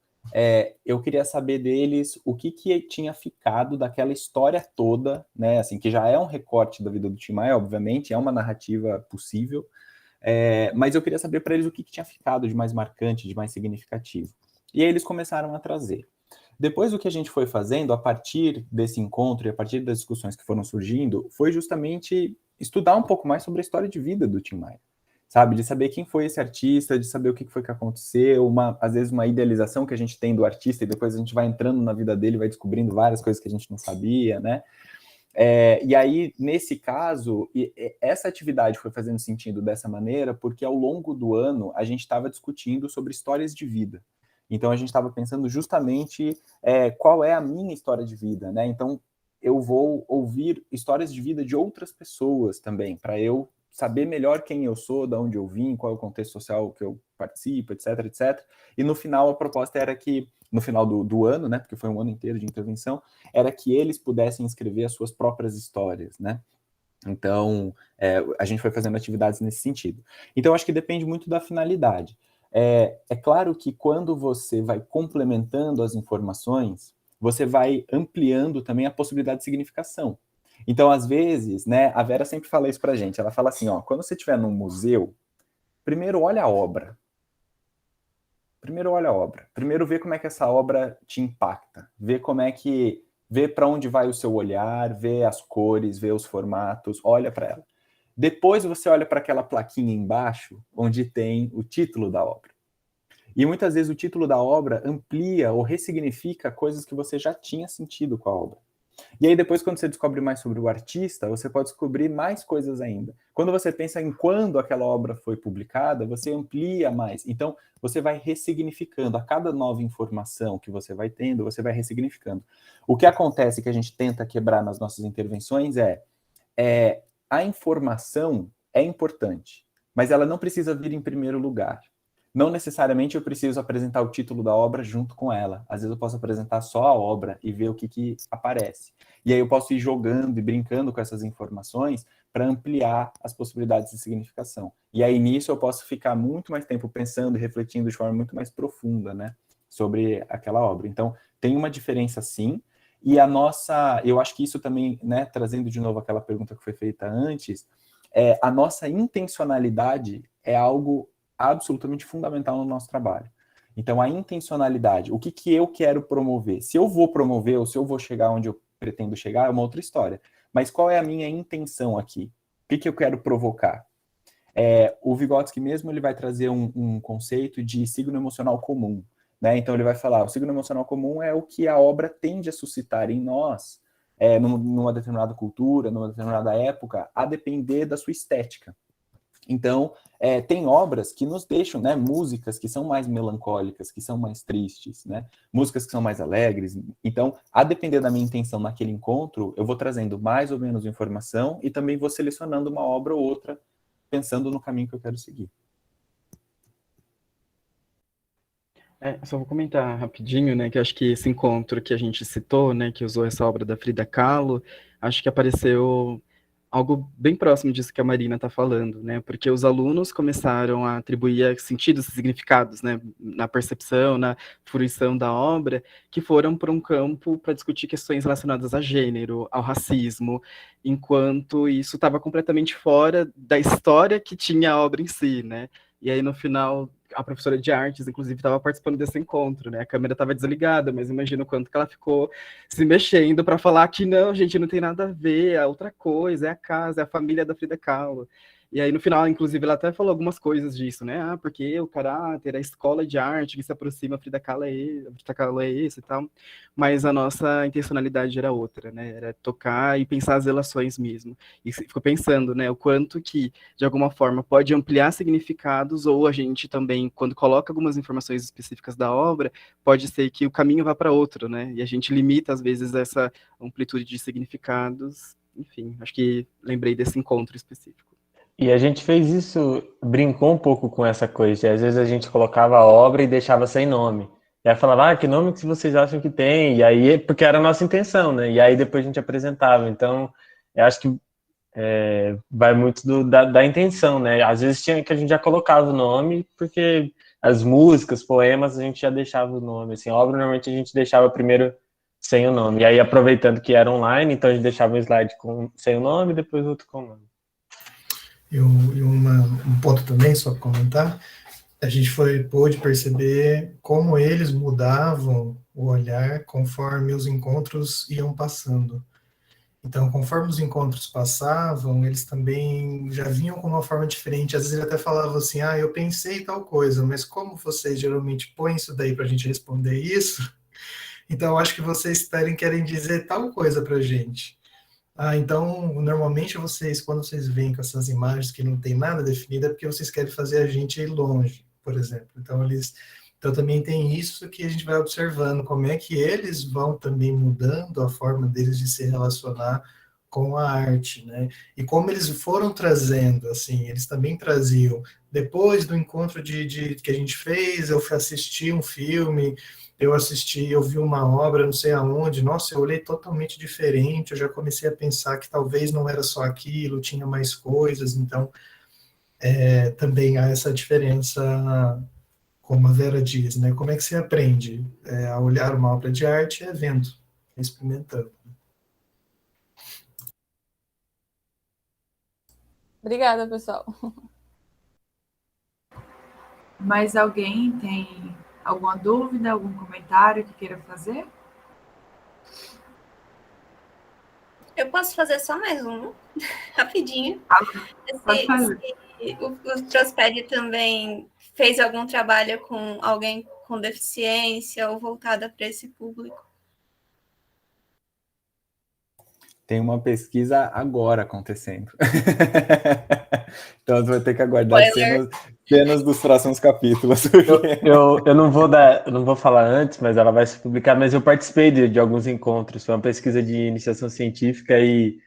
eu queria saber deles o que tinha ficado daquela história toda, né, assim, que já é um recorte da vida do Tim Maia, obviamente, é uma narrativa possível, mas eu queria saber para eles o que tinha ficado de mais marcante, de mais significativo. E aí eles começaram a trazer. Depois, o que a gente foi fazendo, a partir desse encontro e a partir das discussões que foram surgindo, foi justamente estudar um pouco mais sobre a história de vida do Tim Maia, sabe? De saber quem foi esse artista, de saber o que foi que aconteceu, às vezes uma idealização que a gente tem do artista e depois a gente vai entrando na vida dele, vai descobrindo várias coisas que a gente não sabia, né? E aí, nesse caso, essa atividade foi fazendo sentido dessa maneira porque ao longo do ano a gente estava discutindo sobre histórias de vida. Então, a gente estava pensando justamente qual é a minha história de vida, né? Então, eu vou ouvir histórias de vida de outras pessoas também, para eu saber melhor quem eu sou, de onde eu vim, qual é o contexto social que eu participo, etc, etc. E no final, a proposta era que, no final do ano, né, porque foi um ano inteiro de intervenção, era que eles pudessem escrever as suas próprias histórias, né? Então, a gente foi fazendo atividades nesse sentido. Então, acho que depende muito da finalidade. É claro que quando você vai complementando as informações, você vai ampliando também a possibilidade de significação. Então, às vezes, né, a Vera sempre fala isso pra gente, ela fala assim, ó, quando você estiver num museu, primeiro olha a obra. Primeiro vê como é que essa obra te impacta, vê para onde vai o seu olhar, vê as cores, vê os formatos, olha para ela. Depois você olha para aquela plaquinha embaixo, onde tem o título da obra. E muitas vezes o título da obra amplia ou ressignifica coisas que você já tinha sentido com a obra. E aí depois, quando você descobre mais sobre o artista, você pode descobrir mais coisas ainda. Quando você pensa em quando aquela obra foi publicada, você amplia mais. Então, você vai ressignificando. A cada nova informação que você vai tendo, você vai ressignificando. O que acontece que a gente tenta quebrar nas nossas intervenções a informação é importante, mas ela não precisa vir em primeiro lugar. Não necessariamente eu preciso apresentar o título da obra junto com ela. Às vezes eu posso apresentar só a obra e ver o que aparece. E aí eu posso ir jogando e brincando com essas informações para ampliar as possibilidades de significação. E aí nisso eu posso ficar muito mais tempo pensando e refletindo de forma muito mais profunda, né, sobre aquela obra. Então tem uma diferença sim. E eu acho que isso também, né, trazendo de novo aquela pergunta que foi feita antes, a nossa intencionalidade é algo absolutamente fundamental no nosso trabalho. Então, a intencionalidade, o que eu quero promover? Se eu vou promover ou se eu vou chegar onde eu pretendo chegar, é uma outra história. Mas qual é a minha intenção aqui? O que eu quero provocar? O Vygotsky mesmo, ele vai trazer um conceito de signo emocional comum, né? Então, ele vai falar, o signo emocional comum é o que a obra tende a suscitar em nós, numa determinada cultura, numa determinada época, a depender da sua estética. Então, tem obras que nos deixam, né, músicas que são mais melancólicas, que são mais tristes, né, músicas que são mais alegres. Então, a depender da minha intenção naquele encontro, eu vou trazendo mais ou menos informação e também vou selecionando uma obra ou outra, pensando no caminho que eu quero seguir. Só vou comentar rapidinho, né, que eu acho que esse encontro que a gente citou, né, que usou essa obra da Frida Kahlo, acho que apareceu algo bem próximo disso que a Marina está falando, né, porque os alunos começaram a atribuir sentidos e significados, né, na percepção, na fruição da obra, que foram para um campo para discutir questões relacionadas a gênero, ao racismo, enquanto isso estava completamente fora da história que tinha a obra em si, né, e aí no final a professora de artes, inclusive, estava participando desse encontro, né? A câmera estava desligada, mas imagino o quanto que ela ficou se mexendo para falar que não, gente, não tem nada a ver, é outra coisa, é a casa, é a família da Frida Kahlo. E aí, no final, inclusive, ela até falou algumas coisas disso, né? Ah, porque o caráter, a escola de arte que se aproxima, a Frida Kahlo é esse e tal. Mas a nossa intencionalidade era outra, né? Era tocar e pensar as relações mesmo. E ficou pensando, né? O quanto que, de alguma forma, pode ampliar significados, ou a gente também, quando coloca algumas informações específicas da obra, pode ser que o caminho vá para outro, né? E a gente limita, às vezes, essa amplitude de significados. Enfim, acho que lembrei desse encontro específico. E a gente fez isso, brincou um pouco com essa coisa. Às vezes a gente colocava a obra e deixava sem nome. E aí falava, que nome que vocês acham que tem? E aí, porque era a nossa intenção, né? E aí depois a gente apresentava. Então, eu acho que vai muito da intenção, né? Às vezes tinha que a gente já colocava o nome, porque as músicas, poemas, a gente já deixava o nome. Assim, a obra normalmente a gente deixava primeiro sem o nome. E aí, aproveitando que era online, então a gente deixava um slide sem o nome e depois outro com o nome. E um ponto também, só para comentar, a gente pôde perceber como eles mudavam o olhar conforme os encontros iam passando. Então, conforme os encontros passavam, eles também já vinham com uma forma diferente. Às vezes ele até falava assim, eu pensei tal coisa, mas como vocês geralmente põem isso daí para a gente responder isso, então eu acho que vocês querem dizer tal coisa para a gente. Então, normalmente quando vocês vêm com essas imagens que não tem nada definido, é porque vocês querem fazer a gente ir longe, por exemplo. Então também tem isso que a gente vai observando, como é que eles vão também mudando a forma deles de se relacionar com a arte, né? E como eles foram trazendo, assim, eles também traziam, depois do encontro que a gente fez, eu fui assistir um filme, eu vi uma obra, não sei aonde, nossa, eu olhei totalmente diferente, eu já comecei a pensar que talvez não era só aquilo, tinha mais coisas, então também há essa diferença, como a Vera diz, né? Como é que você aprende a olhar uma obra de arte? É vendo, experimentando. Obrigada, pessoal. Mais alguém tem alguma dúvida, algum comentário que queira fazer? Eu posso fazer só mais um, rapidinho. Pode fazer. O Trosped também fez algum trabalho com alguém com deficiência ou voltada para esse público? Tem uma pesquisa agora acontecendo. Então, você vai ter que aguardar cenas dos próximos capítulos. Eu não vou falar antes, mas ela vai se publicar, mas eu participei de alguns encontros, foi uma pesquisa de iniciação científica e,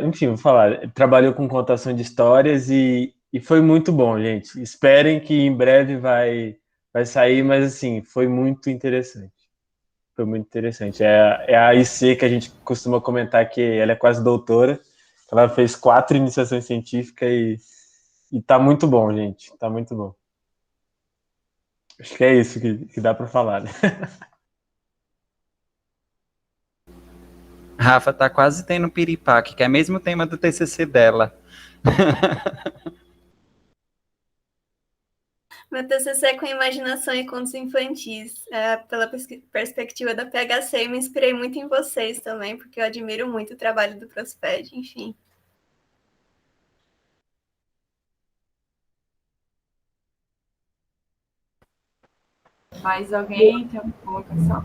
enfim, vou falar, trabalhou com contação de histórias e foi muito bom, gente. Esperem que em breve vai sair, mas assim, foi muito interessante. Foi muito interessante. É a IC que a gente costuma comentar que ela é quase doutora. Ela fez 4 iniciações científicas e tá muito bom, gente. Tá muito bom. Acho que é isso que dá para falar, né? Rafa tá quase tendo piripaque, que é mesmo o tema do TCC dela. Meu TCC é com imaginação e contos infantis. Pela perspectiva da PHC, eu me inspirei muito em vocês também, porque eu admiro muito o trabalho do Prosped, enfim. Mais alguém tem uma colocação?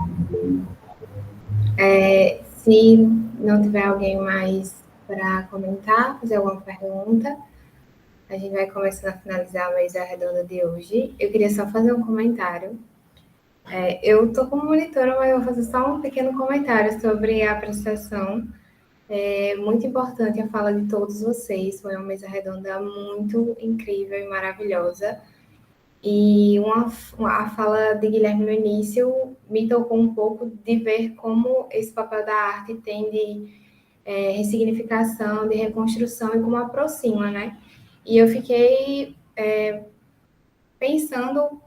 Se não tiver alguém mais para comentar, fazer alguma pergunta, A gente vai começando a finalizar a mesa redonda de hoje. Eu queria só fazer um comentário. Eu estou como monitora, mas eu vou fazer só um pequeno comentário sobre a apresentação. É muito importante a fala de todos vocês. Foi uma mesa redonda muito incrível e maravilhosa. E a fala de Guilherme no início me tocou um pouco de ver como esse papel da arte tem de ressignificação, de reconstrução e como aproxima, né? E eu fiquei pensando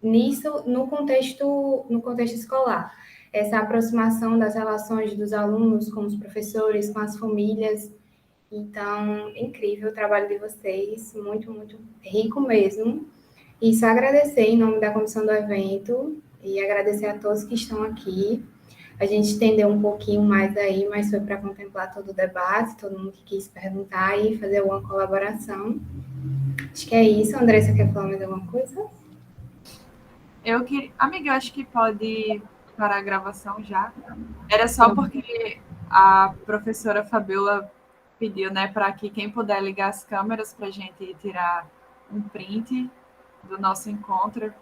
nisso no contexto escolar. Essa aproximação das relações dos alunos com os professores, com as famílias. Então, incrível o trabalho de vocês, muito, muito rico mesmo. E só agradecer em nome da comissão do evento e agradecer a todos que estão aqui. A gente estendeu um pouquinho mais aí, mas foi para contemplar todo o debate, todo mundo que quis perguntar e fazer alguma colaboração. Acho que é isso. Andressa, quer falar mais alguma coisa? Amiga, eu acho que pode parar a gravação já. Era só porque a professora Fabiola pediu, né, para que quem puder ligar as câmeras para a gente tirar um print do nosso encontro.